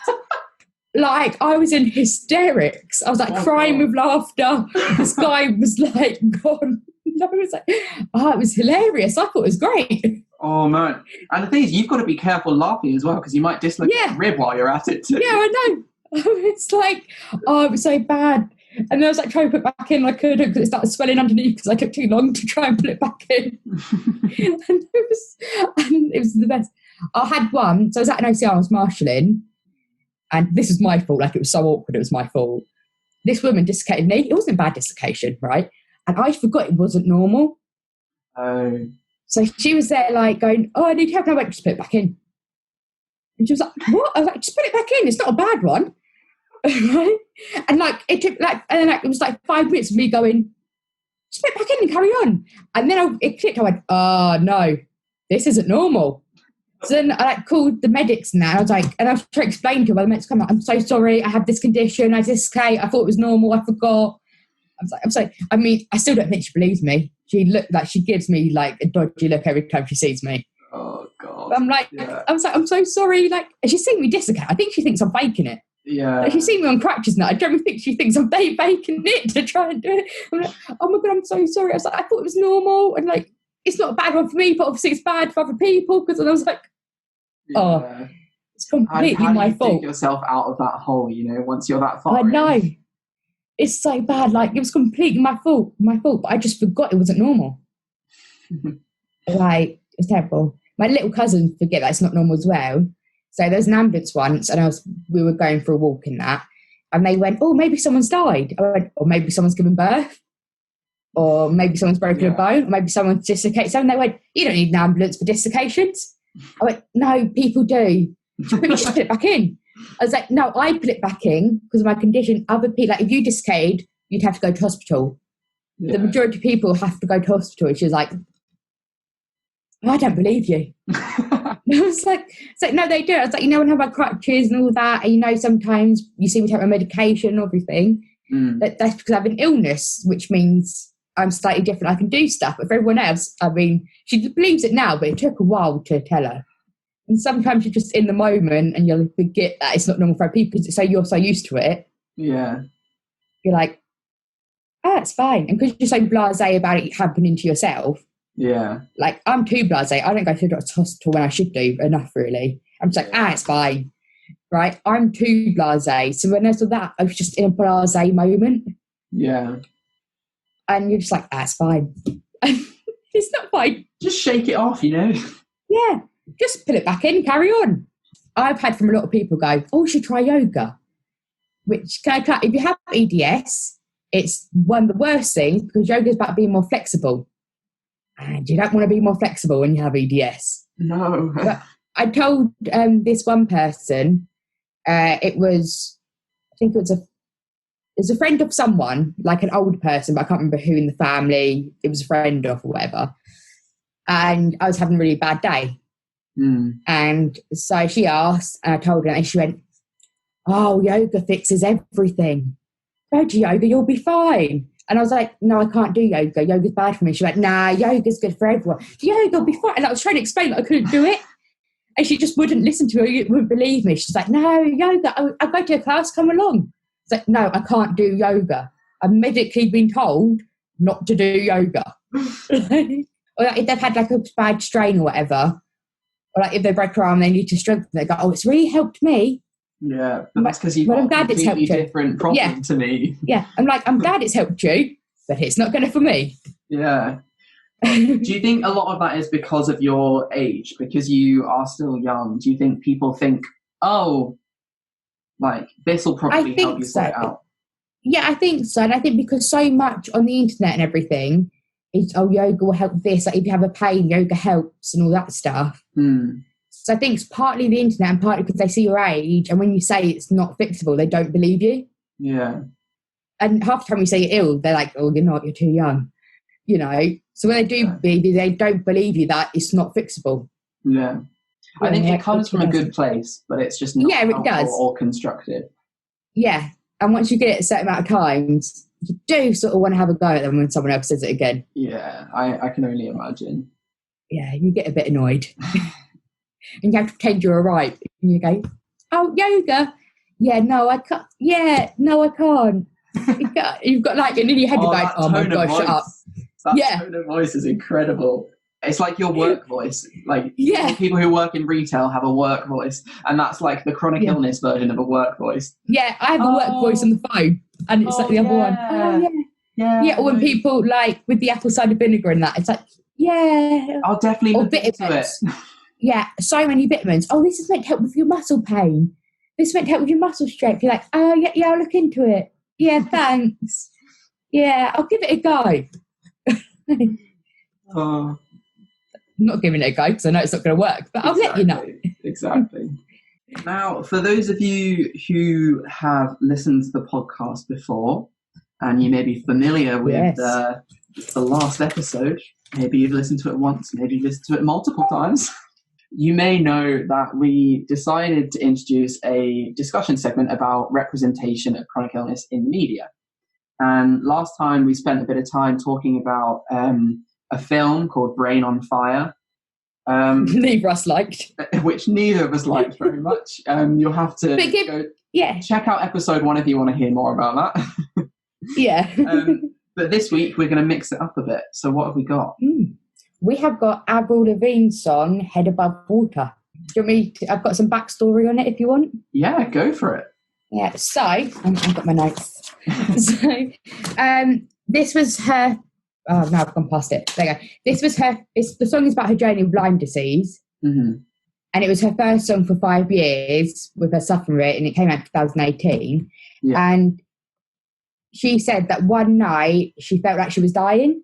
Like, I was in hysterics. I was like crying with laughter. This guy was like gone. I was like, it was hilarious. I thought it was great. Oh man! And the thing is, you've got to be careful laughing as well, because you might dislocate a rib while you're at it too. Yeah, I know. It's like, it was so bad. And then I was like trying to put it back in, I couldn't because it started swelling underneath because I took too long to try and put it back in. and it was the best. I had one, so I was at an OCR, I was marshalling, and this was my fault, like it was so awkward, it was my fault. This woman dislocated knee. It wasn't a bad dislocation, right? And I forgot it wasn't normal. Oh. So she was there like going, I need help. And I went, just put it back in. And she was like, what? I was like, just put it back in. It's not a bad one. Right? And like, it took like, and then like, it was like 5 minutes of me going, just put it back in and carry on. And then it clicked. I went, oh no, this isn't normal. So then I like called the medics and that. I was like, and I was trying to explain to her, the medics come like, I'm so sorry, I have this condition, I dislocate, I thought it was normal, I forgot. I'm sorry. I mean, I still don't think she believes me. She gives me like a dodgy look every time she sees me. Oh God. But I'm like, yeah. I was like, I'm so sorry. Like, and she's seen me dislocate. I think she thinks I'm faking it. Yeah. Like, she's seen me on crutches now. I don't think she thinks I'm faking it to try and do it. I'm like, oh my God, I'm so sorry. I was like, I thought it was normal, and like, it's not a bad one for me, but obviously it's bad for other people. Because I was like, oh, it's completely my fault. Dig yourself out of that hole, once you're that far. I know. It's so bad. Like, it was completely my fault. But I just forgot it wasn't normal. Like, it was terrible. My little cousin forget that it's not normal as well. So there's an ambulance once, and we were going for a walk in that, and they went, oh, maybe someone's died. I went, or maybe someone's given birth, or maybe someone's broken a bone, or maybe someone's dislocated something. They went, you don't need an ambulance for dislocations. I went, no, people do. But you just put it back in. I was like, no, I put it back in because of my condition. Other people, like if you dislocated, you'd have to go to hospital. Yeah. The majority of people have to go to hospital. She was like, I don't believe you. I was like, no, they do. I was like, when I have my crutches and all that, and sometimes you see me take my medication and everything. That's because I have an illness, which means I'm slightly different. I can do stuff. But for everyone else, I mean, she believes it now, but it took a while to tell her. And sometimes you're just in the moment and you'll forget that it's not normal for people because you're so used to it. Yeah. You're like, oh, it's fine. And because you're so blasé about it happening to yourself. Yeah. Like, I'm too blasé. I don't go to the doctor's hospital when I should do enough, really. I'm just like, it's fine. Right? I'm too blasé. So when I saw that, I was just in a blasé moment. Yeah. And you're just like, it's fine. It's not fine. Just shake it off, Yeah. Just put it back in, carry on. I've had from a lot of people go, oh, you should try yoga. Which, if you have EDS, it's one of the worst things because yoga is about being more flexible. And you don't want to be more flexible when you have EDS. No. But I told this one person, it was a friend of someone, like an old person, but I can't remember who in the family. It was a friend of or whatever. And I was having a really bad day. And so she asked, and I told her, and she went, oh, yoga fixes everything. Go to yoga, you'll be fine. And I was like, no, I can't do yoga. Yoga's bad for me. She went, nah, yoga's good for everyone. Yoga will be fine. And I was trying to explain that I couldn't do it. And she just wouldn't listen to me, wouldn't believe me. She's like, no, yoga, I'll go to a class, come along. It's like, no, I can't do yoga. I've medically been told not to do yoga. Or like if they've had like a bad strain or whatever, or like if they break their arm, they need to strengthen. They go, oh, it's really helped me. Yeah, but that's because you've got a completely different problem to me. Yeah, I'm glad it's helped you, but it's not going to for me. Yeah. Do you think a lot of that is because of your age? Because you are still young? Do you think people think, oh, like this will probably help you sort it out? Yeah, I think so. And I think because so much on the internet and everything is, oh, yoga will help this. Like if you have a pain, yoga helps and all that stuff. So I think it's partly the internet and partly because they see your age. And when you say it's not fixable, they don't believe you. Yeah. And half the time you say you're ill, they're like, oh, you're not, you're too young. So when they do believe you, they don't believe you that it's not fixable. Yeah. I think it comes from a good place, but it's just not helpful or constructive. Yeah. And once you get it a certain amount of times, you do sort of want to have a go at them when someone else says it again. Yeah, I can only imagine. Yeah, you get a bit annoyed. And you have to pretend you're all right. And you go, oh, yoga? Yeah, no, I can't. Yeah, no, I can't. You've got like, and in your head you're going, oh my gosh, shut up. That tone of voice is incredible. It's like your work voice. Like people who work in retail have a work voice, and that's like the chronic illness version of a work voice. Yeah, I have a work voice on the phone. And it's like the other one. Oh, yeah. Yeah, or when people like with the apple cider vinegar and that, it's like, yeah. I'll definitely look into it. Yeah, so many vitamins. Oh, this is meant to help with your muscle pain. This is meant to help with your muscle strength. You're like, oh, yeah, I'll look into it. Yeah, thanks. Yeah, I'll give it a go. I'm not giving it a go because I know it's not going to work, but I'll let you know. Exactly. Now, for those of you who have listened to the podcast before, and you may be familiar with the last episode, maybe you've listened to it once, maybe you've listened to it multiple times, you may know that we decided to introduce a discussion segment about representation of chronic illness in the media. And last time we spent a bit of time talking about a film called Brain on Fire. Neither of us liked. Which neither of us liked very much. You'll have to check out episode 1 if you want to hear more about that. Yeah. But this week we're going to mix it up a bit. So what have we got? We have got Avril Lavigne's song, Head Above Water. Do you want me to, I've got some backstory on it if you want. Yeah, go for it. Yeah, so, I've got my notes. So, this was her, oh no, I've gone past it. There you go. This was her, the song is about her journey with Lyme disease. Mm-hmm. And it was her first song for 5 years with her suffering rate, and it came out in 2018. Yeah. And she said that one night she felt like she was dying.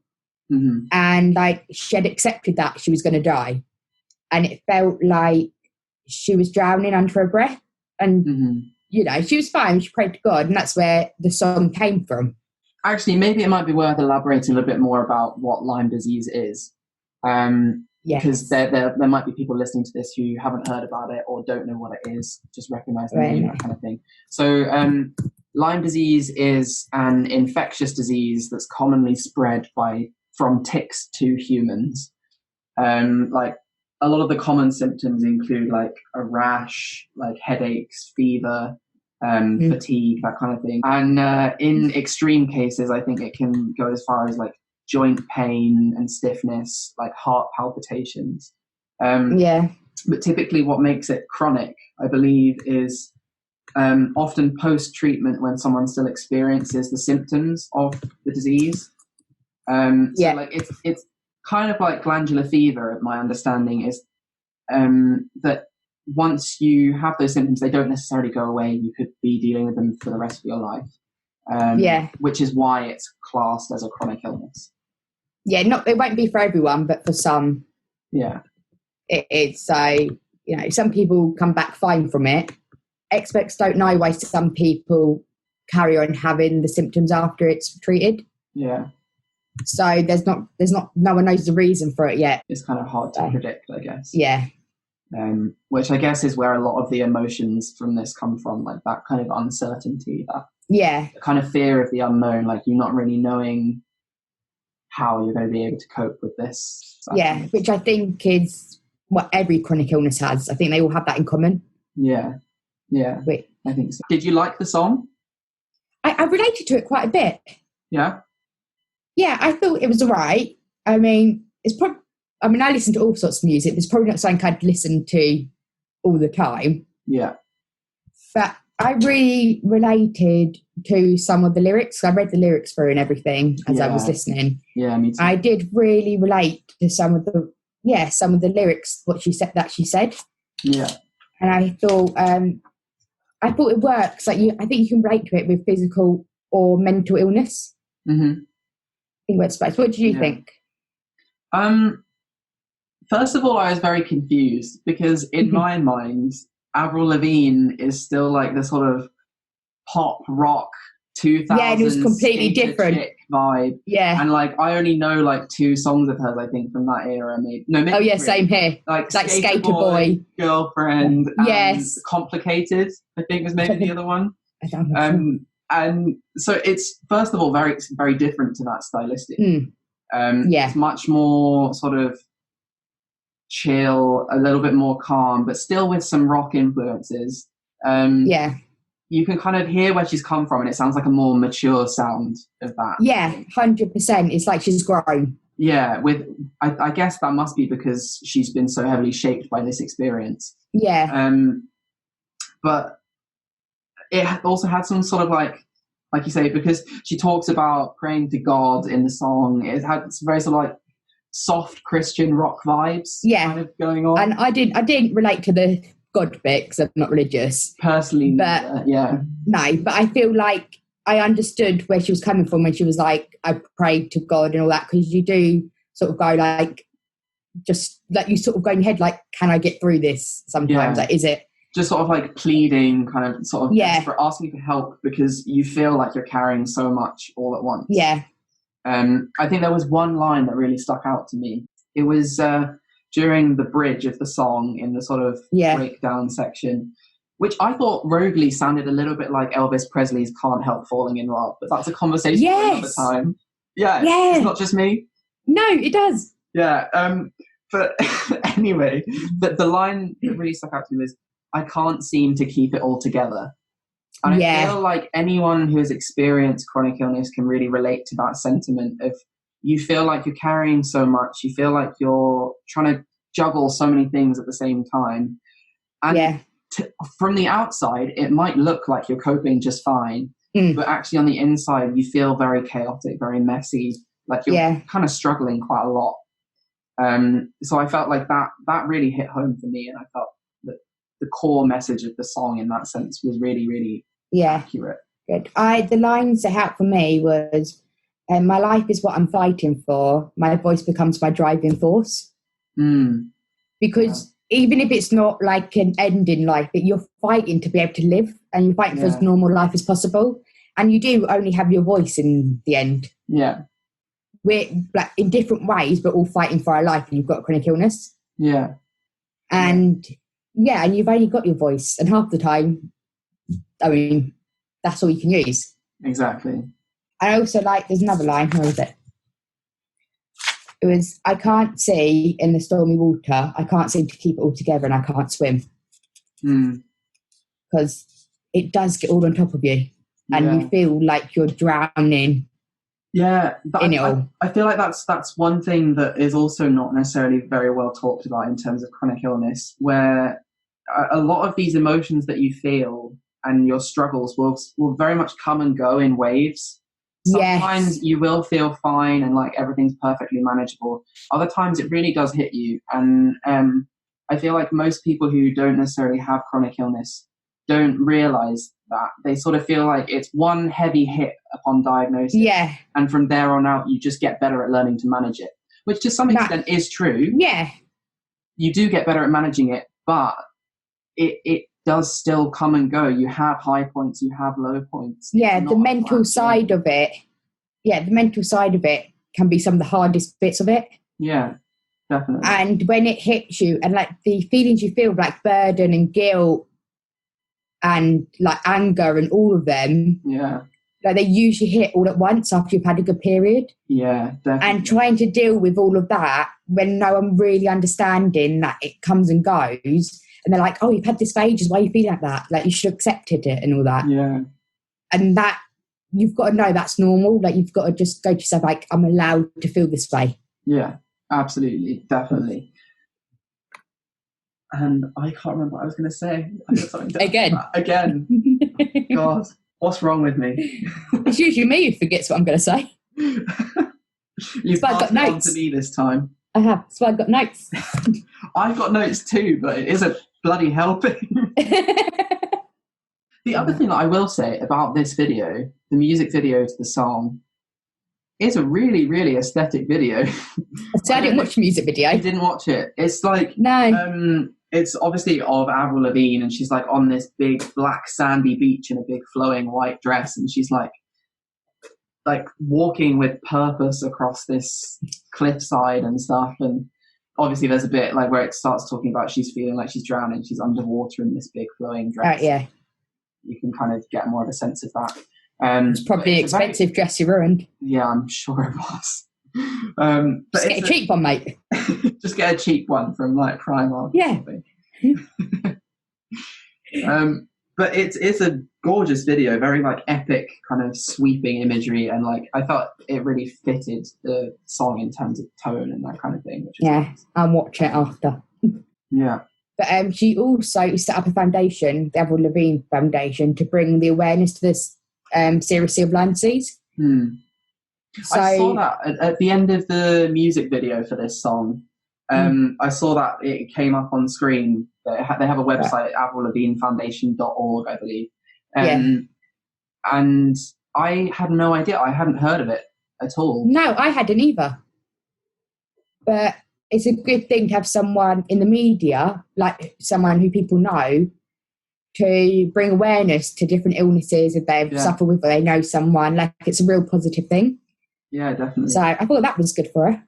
Mm-hmm. And like she had accepted that she was going to die, and it felt like she was drowning under her breath, and you know, she was fine, she prayed to God, and that's where the song came from. Actually, maybe it might be worth elaborating a little bit more about what Lyme disease is, because there might be people listening to this who haven't heard about it or don't know what it is, just recognize the name, that kind of thing. So Lyme disease is an infectious disease that's commonly spread from ticks to humans. Like a lot of the common symptoms include like a rash, like headaches, fever, fatigue, that kind of thing. And in extreme cases, I think it can go as far as like joint pain and stiffness, like heart palpitations. But typically what makes it chronic, I believe, is often post-treatment when someone still experiences the symptoms of the disease. So like it's kind of like glandular fever. My understanding is that once you have those symptoms, they don't necessarily go away. You could be dealing with them for the rest of your life. Which is why it's classed as a chronic illness. Yeah, it won't be for everyone, but for some. Yeah. It's you know, some people come back fine from it. Experts don't know why some people carry on having the symptoms after it's treated. Yeah. So no one knows the reason for it yet. It's kind of hard to predict, I guess. Yeah. Which I guess is where a lot of the emotions from this come from, like that kind of uncertainty, that kind of fear of the unknown, like you're not really knowing how you're going to be able to cope with this. Which I think is what every chronic illness has. I think they all have that in common. Yeah. I think so. Did you like the song? I related to it quite a bit. Yeah? Yeah, I thought it was all right. I mean, I listen to all sorts of music. It's probably not something I'd listen to all the time. Yeah. But I really related to some of the lyrics. I read the lyrics through and everything as I was listening. Yeah, me too. I did really relate to some of the lyrics, what she said. Yeah. And I thought it works. Like I think you can relate to it with physical or mental illness. Mm-hmm. What do you think? First of all, I was very confused because in my mind, Avril Lavigne is still like the sort of pop rock 2000s. Yeah, and it was completely different vibe. Yeah, and like I only know like 2 songs of hers, I think, from that era. Maybe 3. Same here. Like Skater Boy, Girlfriend. Yes, Complicated, I think was maybe the other one. I don't know. And so it's, first of all, very, very different to that stylistically. It's much more sort of chill, a little bit more calm, but still with some rock influences. You can kind of hear where she's come from, and it sounds like a more mature sound of that. Yeah, 100%. It's like she's grown. Yeah, I guess that must be because she's been so heavily shaped by this experience. Yeah. But it also had some sort of like like you say, because she talks about praying to God in the song. It's very sort of like soft Christian rock vibes kind of going on. And I didn't relate to the God bit because I'm not religious. Personally, but yeah. No, but I feel like I understood where she was coming from when she was like, I prayed to God and all that, because you do sort of go like, just like you sort of go in your head like, can I get through this sometimes? Like, is it just sort of like pleading, kind of sort of desperate, asking for help because you feel like you're carrying so much all at once. Yeah. I think there was one line that really stuck out to me. It was during the bridge of the song in the sort of breakdown section, which I thought roguely sounded a little bit like Elvis Presley's Can't Help Falling in Love, but that's a conversation for another time. Yeah, it's not just me. No, it does. Yeah, but anyway, the line that really stuck out to me was, I can't seem to keep it all together. And I feel like anyone who has experienced chronic illness can really relate to that sentiment of you feel like you're carrying so much, you feel like you're trying to juggle so many things at the same time. And from the outside, it might look like you're coping just fine, but actually on the inside, you feel very chaotic, very messy, like you're kind of struggling quite a lot. So I felt like that really hit home for me, and I felt that the core message of the song in that sense was really, really accurate. Good. The lines that helped for me was, my life is what I'm fighting for. My voice becomes my driving force. Because even if it's not like an end in life, that you're fighting to be able to live, and you're fighting for as normal life as possible. And you do only have your voice in the end. Yeah. We're like in different ways, but all fighting for our life, and you've got a chronic illness. Yeah. And and you've only got your voice, and half the time, I mean, that's all you can use. Exactly. I also like, there's another line, where is it? It was, I can't see in the stormy water, I can't seem to keep it all together, and I can't swim. Because it does get all on top of you, and you feel like you're drowning. Yeah, in it all. I feel like that's one thing that is also not necessarily very well talked about in terms of chronic illness, where a lot of these emotions that you feel and your struggles will very much come and go in waves. Sometimes you will feel fine and like everything's perfectly manageable. Other times it really does hit you. And I feel like most people who don't necessarily have chronic illness don't realize that. They sort of feel like it's one heavy hit upon diagnosis. Yeah. And from there on out, you just get better at learning to manage it, which to some extent is true. Yeah. You do get better at managing it, but it does still come and go. You have high points, you have low points. Yeah, the mental side of it. Yeah, the mental side of it can be some of the hardest bits of it. Yeah, definitely. And when it hits you, and like the feelings you feel, like burden and guilt and like anger and all of them. Yeah. Like they usually hit all at once after you've had a good period. Yeah, definitely. And trying to deal with all of that when no one really understanding that it comes and goes. And they're like, oh, you've had this for ages. Why are you feeling like that? Like, you should have accepted it and all that. Yeah. And that, you've got to know that's normal. Like, you've got to just go to yourself, like, I'm allowed to feel this way. Yeah, absolutely. Definitely. And I can't remember what I was going to say. I got something Again. God, what's wrong with me? It's usually me who forgets what I'm going to say. You've passed it on to me this time. I have. So I've got notes. I've got notes too, but it isn't bloody helping. The other thing that I will say about this video, the music video to the song, is a really, really aesthetic video. So I didn't watch the music video. I didn't watch it. It's like, no. It's obviously of Avril Lavigne, and she's like on this big black sandy beach in a big flowing white dress, and she's like walking with purpose across this cliffside and stuff. And obviously there's a bit like where it starts talking about she's feeling like she's drowning, she's underwater in this big flowing dress. Yeah. You can kind of get more of a sense of that. It's probably an expensive dress you ruined. Yeah, I'm sure it was. But just get a cheap one, mate. Just get a cheap one from like Primark. Yeah. But it's a gorgeous video, very like epic kind of sweeping imagery, and like I thought it really fitted the song in terms of tone and that kind of thing. Nice. I'll watch it after. Yeah. But she also set up a foundation, the Avril Lavigne Foundation, to bring the awareness to this Seriously of Lyme disease. So, I saw that at the end of the music video for this song. I saw that it came up on screen. They have a website, AvrilLavigneFoundation.org, I believe. And I had no idea. I hadn't heard of it at all. No, I hadn't either. But it's a good thing to have someone in the media, like someone who people know, to bring awareness to different illnesses if they've suffered with or they know someone. Like, it's a real positive thing. Yeah, definitely. So I thought that was good for her.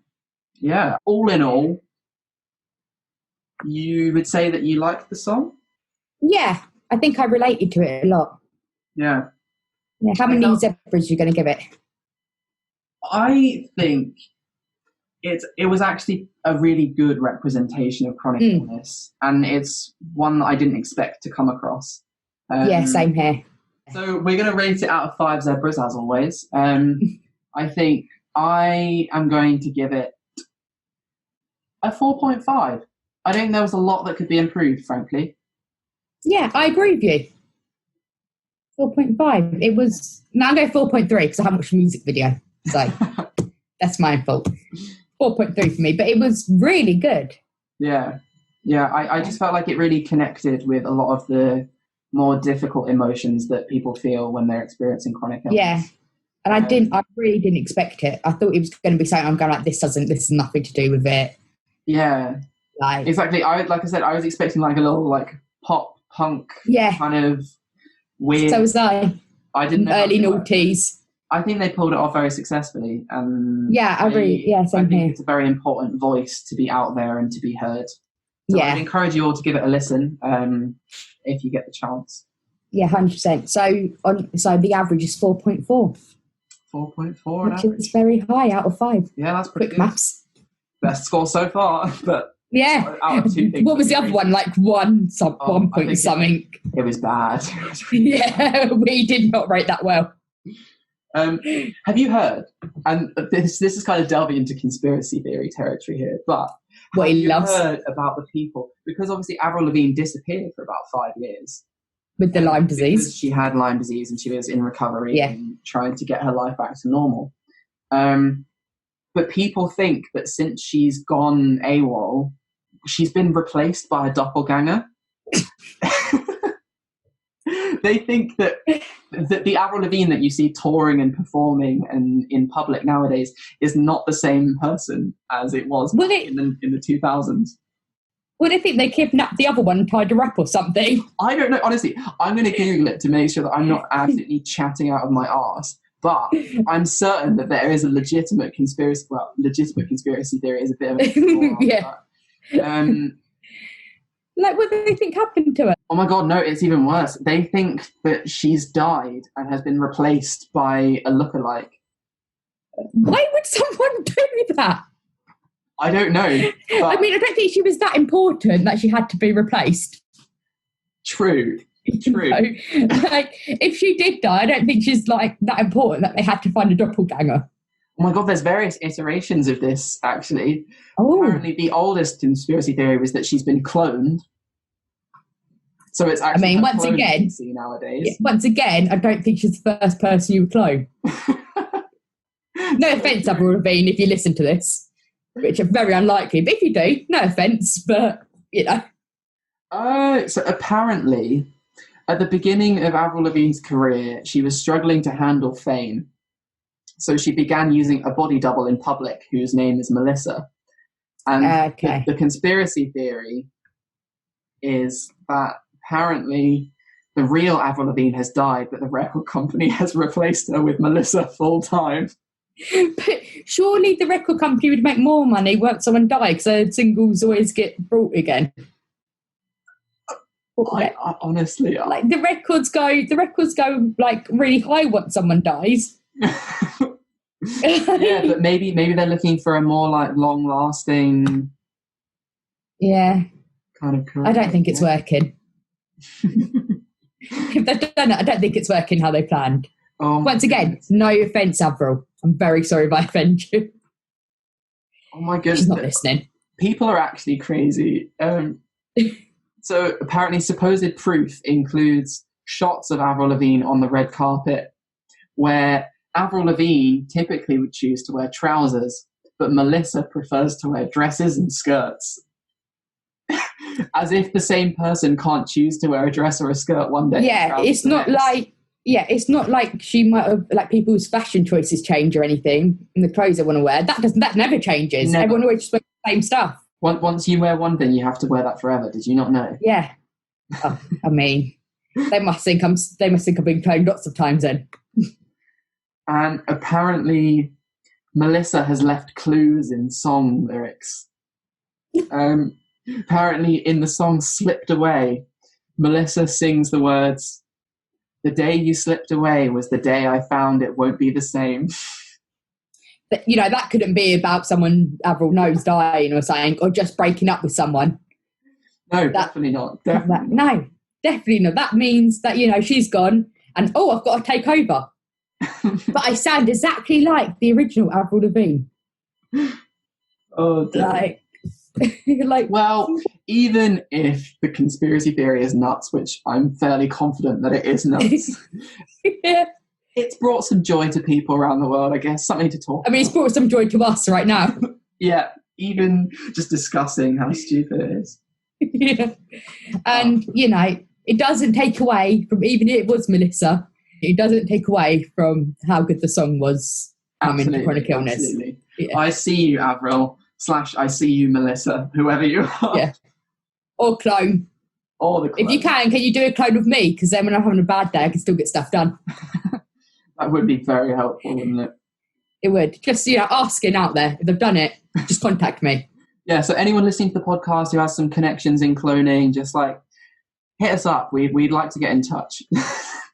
Yeah. All in all, you would say that you liked the song? Yeah, I think I related to it a lot. Yeah. How many zebras are you going to give it? I think it was actually a really good representation of chronic illness, and it's one that I didn't expect to come across. Yeah, same here. So we're going to rate it out of 5 zebras, as always. I think I am going to give it a 4.5. I think there was a lot that could be improved, frankly. Yeah, I agree with you. 4.5. It was... No, I'm going 4.3 because I haven't watched the music video. So that's my fault. 4.3 for me, but it was really good. Yeah. I just felt like it really connected with a lot of the more difficult emotions that people feel when they're experiencing chronic illness. Yeah. And I really didn't expect it. I thought it was going to be something I'm going like, this has nothing to do with it. Yeah. Like, exactly. I was expecting like a little like pop punk kind of weird. So was I. I didn't know early noughties. I think they pulled it off very successfully. And same I think here. it's a very important voice to be out there and to be heard. So I'd encourage you all to give it a listen if you get the chance. Yeah, 100%. So the average is 4.4. 4.4, which is very high out of 5. Yeah, that's pretty quick good. Maths. Best score so far, but out of 2 things. What was the other one? Like 1 point something. It was bad. Yeah, we did not rate that well. Have you heard? And this is kind of delving into conspiracy theory territory here, but what he loves. Heard about the people, because obviously Avril Lavigne disappeared for about 5 years with the Lyme disease. Because she had Lyme disease and she was in recovery and trying to get her life back to normal. But people think that since she's gone AWOL, she's been replaced by a doppelganger. They think that the Avril Lavigne that you see touring and performing and in public nowadays is not the same person as it was in the 2000s. Well, they think they kidnapped the other one and tied her up or something. I don't know. Honestly, I'm going to Google it to make sure that I'm not absolutely chatting out of my arse. But I'm certain that there is a legitimate conspiracy. Well, legitimate conspiracy theory is a bit of a like, what do they think happened to her? Oh my God, no, it's even worse. They think that she's died and has been replaced by a lookalike. Why would someone do that? I don't know. I mean, I don't think she was that important that she had to be replaced. True. Like, if she did die, I don't think she's like that important that they had to find a doppelganger. Oh my God, there's various iterations of this, actually. Oh. Apparently, the oldest conspiracy theory was that she's been cloned. So it's actually once again, nowadays. Yeah, once again, I don't think she's the first person you would clone. No offence, Avril Lavigne, if you listen to this, which are very unlikely. But if you do, no offence, but, you know. So apparently, at the beginning of Avril Lavigne's career, she was struggling to handle fame. So she began using a body double in public whose name is Melissa. And the conspiracy theory is that apparently the real Avril Lavigne has died, but the record company has replaced her with Melissa full time. But surely the record company would make more money once someone died, because their singles always get brought again. I honestly, like the records go like really high once someone dies. Yeah, but maybe they're looking for a more like long lasting. Yeah. Kind of career. I don't think it's working. If they've done it, I don't think it's working how they planned. Once again, no offence, Avril. I'm very sorry if I offend you. Oh my goodness. She's not listening. People are actually crazy. So apparently supposed proof includes shots of Avril Lavigne on the red carpet where Avril Lavigne typically would choose to wear trousers, but Melissa prefers to wear dresses and skirts. As if the same person can't choose to wear a dress or a skirt one day. Yeah, it's not like she might have, like, people's fashion choices change or anything in the clothes they want to wear. That never changes. Never. Everyone always just wears the same stuff. Once you wear one thing, you have to wear that forever. Did you not know? Yeah. Oh, I mean, they must think I've been cloned lots of times then. And apparently, Melissa has left clues in song lyrics. Apparently, in the song "Slipped Away," Melissa sings the words, "The day you slipped away was the day I found it won't be the same." You know, that couldn't be about someone Avril knows dying or something, or just breaking up with someone. No, definitely not. Definitely. No, definitely not. That means that, you know, she's gone and, I've got to take over. But I sound exactly like the original Avril Lavigne. Oh, dear. Well, even if the conspiracy theory is nuts, which I'm fairly confident that it is nuts, yeah. It's brought some joy to people around the world, I guess. Something to talk about. It's brought some joy to us right now. Yeah, even just discussing how stupid it is. Yeah. And, it doesn't take away from, even if it was Melissa, it doesn't take away from how good the song was. Absolutely, chronic illness. Absolutely. Yeah. I see you, Avril, / I see you, Melissa, whoever you are. Yeah. Or clone. Or the clone. If you can you do a clone of me? Because then when I'm having a bad day, I can still get stuff done. That would be very helpful, wouldn't it? It would. Just, asking out there. If they've done it, just contact me. Yeah, so anyone listening to the podcast who has some connections in cloning, just hit us up. We'd like to get in touch.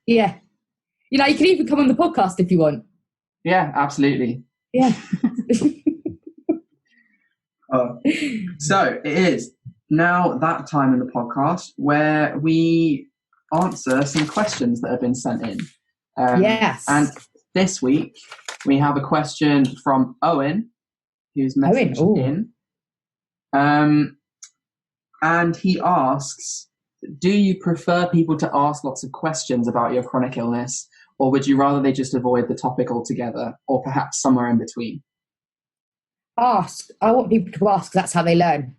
Yeah. You can even come on the podcast if you want. Yeah, absolutely. Yeah. So it is now that time in the podcast where we answer some questions that have been sent in. Yes. And this week we have a question from Owen, who's messaged in. And he asks, do you prefer people to ask lots of questions about your chronic illness, or would you rather they just avoid the topic altogether, or perhaps somewhere in between? Ask. I want people to ask, because that's how they learn.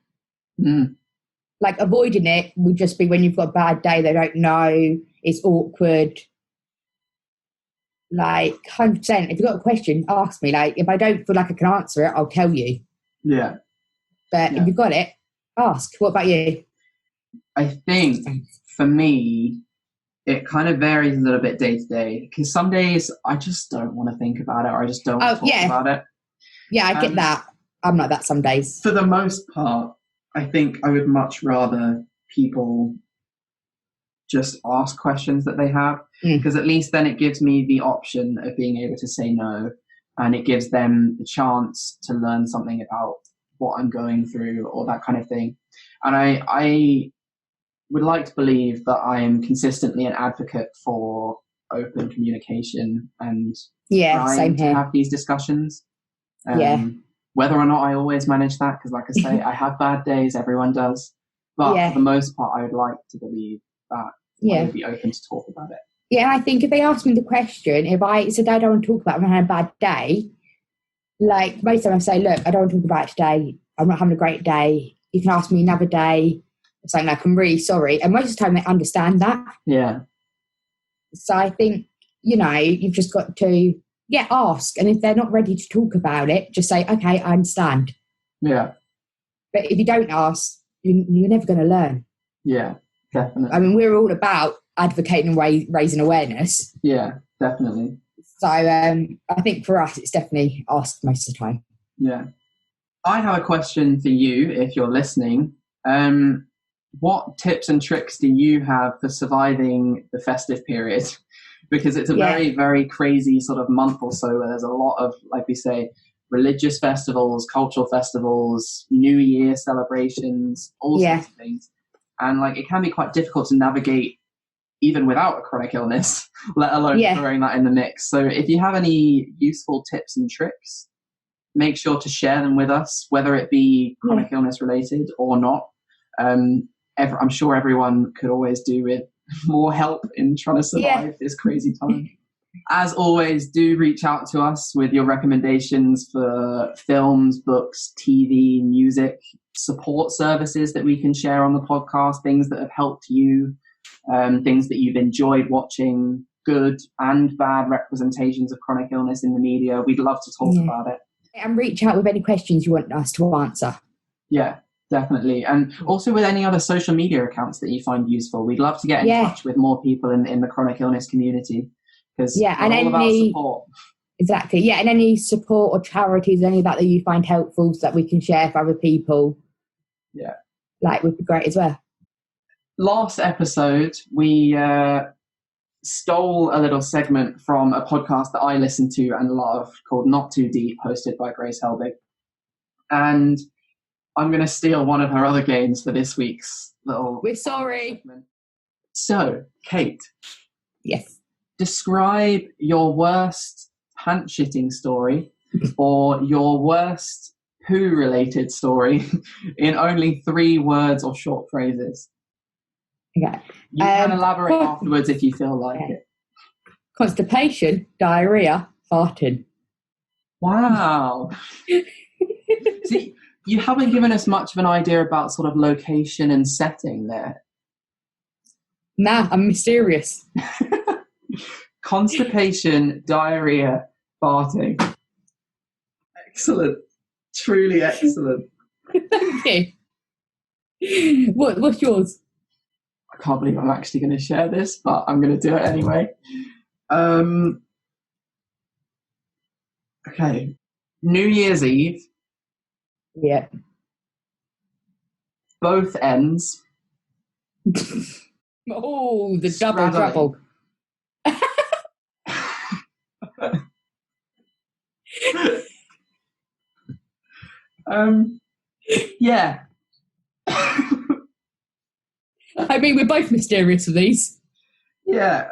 Avoiding it would just be when you've got a bad day, they don't know, it's awkward. 100%. If you've got a question, ask me. If I don't feel like I can answer it, I'll tell you. Yeah. But if you've got it, ask. What about you? I think for me, it kind of varies a little bit day to day, because some days I just don't want to think about it, or I just don't want to talk about it. Yeah, I get that. I'm like that some days. For the most part, I think I would much rather people just ask questions that they have, because at least then it gives me the option of being able to say no, and it gives them the chance to learn something about what I'm going through or that kind of thing. And I would like to believe that I am consistently an advocate for open communication and trying to have these discussions. Whether or not I always manage that, because like I say, I have bad days, everyone does. But for the most part, I would like to believe that I would be open to talk about it. Yeah, I think if they ask me the question, if I said I don't want to talk about it, I'm having a bad day, most of the time I say, look, I don't want to talk about it today. I'm not having a great day. You can ask me another day. It's I'm really sorry. And most of the time they understand that. Yeah. So I think, you've just got to, ask. And if they're not ready to talk about it, just say, okay, I understand. Yeah. But if you don't ask, you're never going to learn. Yeah, definitely. We're all about advocating and raising awareness. Yeah, definitely. So I think for us, it's definitely asked most of the time. Yeah. I have a question for you if you're listening. What tips and tricks do you have for surviving the festive period? Because it's a very, very crazy sort of month or so where there's a lot of, like we say, religious festivals, cultural festivals, New Year celebrations, all sorts of things. And it can be quite difficult to navigate even without a chronic illness, let alone throwing that in the mix. So if you have any useful tips and tricks, make sure to share them with us, whether it be chronic illness related or not. I'm sure everyone could always do with more help in trying to survive this crazy time. As always, do reach out to us with your recommendations for films, books, TV, music, support services that we can share on the podcast, things that have helped you, things that you've enjoyed watching, good and bad representations of chronic illness in the media. We'd love to talk about it. And reach out with any questions you want us to answer. Yeah, definitely. And also with any other social media accounts that you find useful. We'd love to get in touch with more people in the chronic illness community. Because and all about support. Exactly. Yeah, and any support or charities, any of that you find helpful so that we can share for other people. Yeah. Would be great as well. Last episode, we stole a little segment from a podcast that I listen to and love called Not Too Deep, hosted by Grace Helbig. And I'm going to steal one of her other games for this week's little... We're sorry. Segment. So, Kate. Yes. Describe your worst pant-shitting story or your worst poo-related story in only 3 words or short phrases. Okay. You can elaborate afterwards if you feel like it. Constipation, diarrhea, farting. Wow. See, you haven't given us much of an idea about sort of location and setting there. Nah, I'm mysterious. Constipation, diarrhea, farting. Excellent. Truly excellent. Thank you. What's yours? I can't believe I'm actually going to share this, but I'm going to do it anyway. Okay. New Year's Eve. Yeah. Both ends. Oh, the double trouble. Yeah. I mean, we're both mysterious with these. Yeah.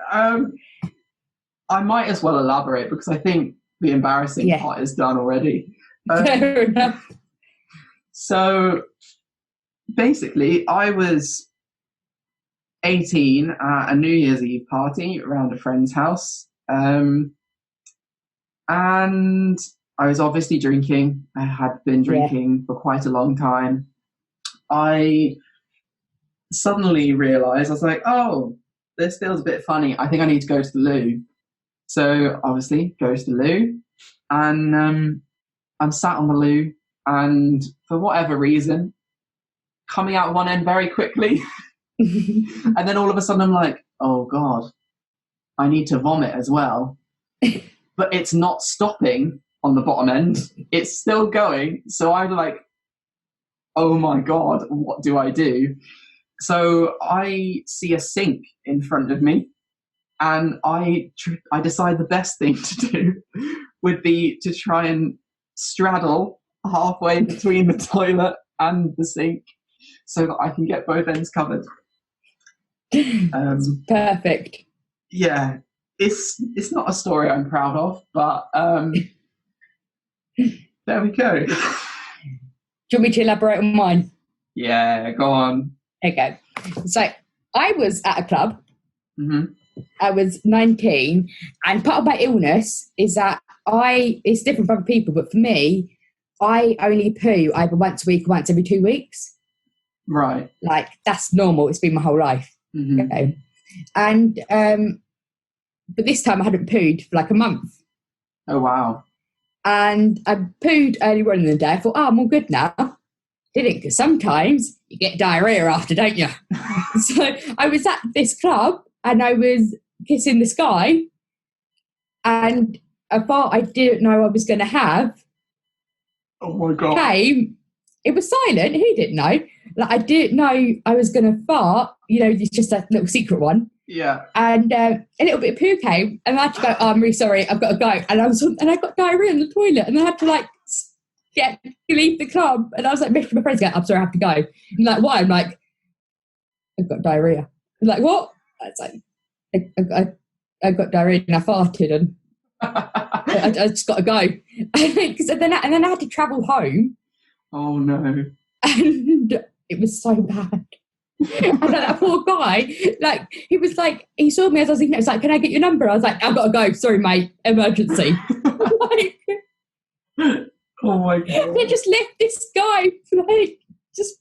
I might as well elaborate because I think the embarrassing part is done already. Fair enough. So basically, I was 18 at a New Year's Eve party around a friend's house. And I was obviously drinking. I had been drinking for quite a long time. I suddenly realised, I was like, oh, this feels a bit funny. I think I need to go to the loo. So obviously go to the loo. And I'm sat on the loo. And for whatever reason, coming out one end very quickly. And then all of a sudden I'm like, oh God, I need to vomit as well. But it's not stopping on the bottom end. It's still going. So I'm like, oh my God, what do I do? So I see a sink in front of me. And I decide the best thing to do would be to try and straddle halfway between the toilet and the sink so that I can get both ends covered. Perfect. Yeah, it's not a story I'm proud of, but there we go. Do you want me to elaborate on mine? Yeah, go on. Okay. So I was at a club. Mm-hmm. I was 19, and part of my illness is that it's different for other people, but for me, I only poo either once a week or once every 2 weeks. Right. Like, that's normal. It's been my whole life. Mm-hmm. Okay. And, but this time I hadn't pooed for like a month. Oh, wow. And I pooed earlier on in the day. I thought, I'm all good now. Didn't, because sometimes you get diarrhea after, don't you? So I was at this club and I was kissing the sky, and a fart I didn't know I was going to have. Oh my God. Came. It was silent. He didn't know. Like, I didn't know I was going to fart. It's just a little secret one. Yeah. And a little bit of poo came, and I had to go, I'm really sorry, I've got to go. And I got diarrhea in the toilet, and I had to leave the club. And I was like, messaging my friends, going, I'm sorry, I have to go. And like, why? I'm like, I've got diarrhea. I'm like, what? I was like, I got diarrhea and I farted, and I just got to go. And then I had to travel home. Oh no. And it was so bad. And that poor guy, like, he was like, he saw me as I was eating it. He was like, can I get your number? I was like, I've got to go. Sorry, mate. Emergency. Like, oh my God. They just left this guy, like, just,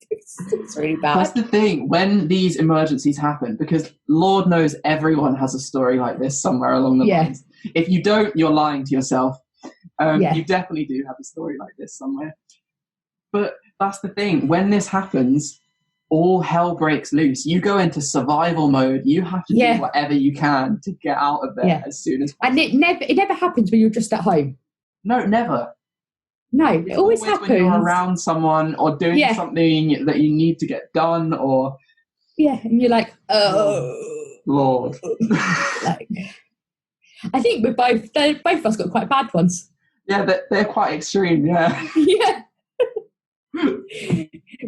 it's really bad. That's the thing, when these emergencies happen, because Lord knows everyone has a story like this somewhere along the lines. If you don't, you're lying to yourself. You definitely do have a story like this somewhere. But that's the thing, when this happens, all hell breaks loose. You go into survival mode. You have to do whatever you can to get out of there as soon as possible. And it never happens when you're just at home. No, never. No, it always happens when you're around someone or doing something that you need to get done, or and you're like, oh Lord. Like, I think both of us got quite bad ones. Yeah, they're quite extreme. Yeah. Yeah.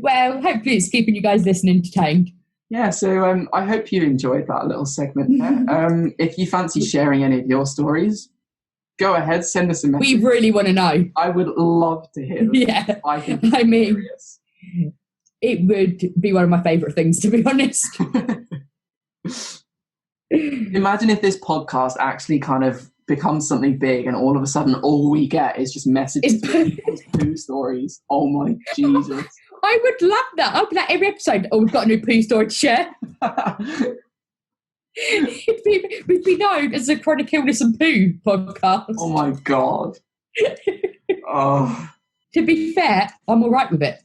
Well, hopefully it's keeping you guys listening entertained. Yeah, so I hope you enjoyed that little segment there. If you fancy sharing any of your stories, go ahead, send us a message. We really want to know. I would love to hear them. Yeah. I mean, it would be one of my favourite things, to be honest. Imagine if this podcast actually kind of becomes something big and all of a sudden all we get is just messages with people's poo stories. Oh my Jesus. I would love that. I'd be like, every episode, we've got a new poo story to share. We'd be known as the Chronic Illness and Poo podcast. Oh my God. Oh. To be fair, I'm all right with it.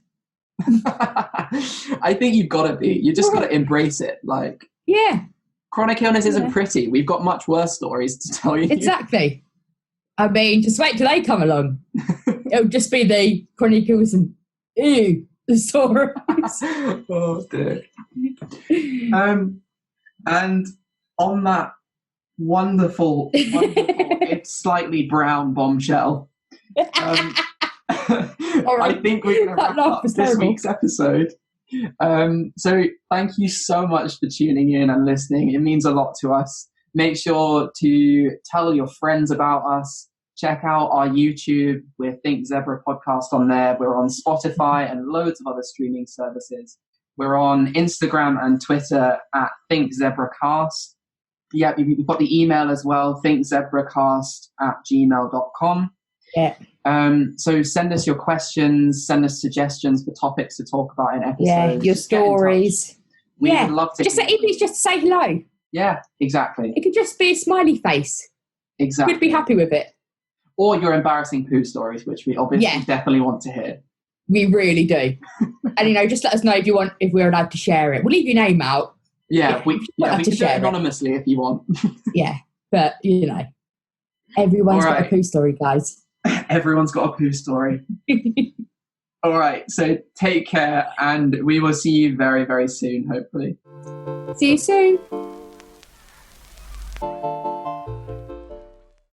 I think you've got to be. You just got to embrace it. Like, chronic illness isn't pretty. We've got much worse stories to tell you. Exactly. I mean, just wait till they come along. It'll just be the chronic illness and stories. Oh dear. And on that wonderful, it's slightly brown bombshell. I think we're going to wrap up this week's episode. So thank you so much for tuning in and listening. It means a lot to us. Make sure to tell your friends about us. Check out our YouTube with Think Zebra podcast on there. We're on Spotify and loads of other streaming services. We're on Instagram and Twitter at ThinkZebraCast. Yeah, we've got the email as well, thinkzebracast@gmail.com. Yeah. So send us your questions, send us suggestions for topics to talk about in episodes. Yeah, your stories. We would love to. Just even just to say hello. Yeah, exactly. It could just be a smiley face. Exactly. We'd be happy with it. Or your embarrassing poo stories, which we obviously definitely want to hear. We really do. And just let us know if we're allowed to share it. We'll leave your name out. Yeah, we can do it anonymously if you want. Yeah, but everyone's got a poo story, guys. Everyone's got a poo story. All right, so take care, and we will see you very, very soon, hopefully. See you soon.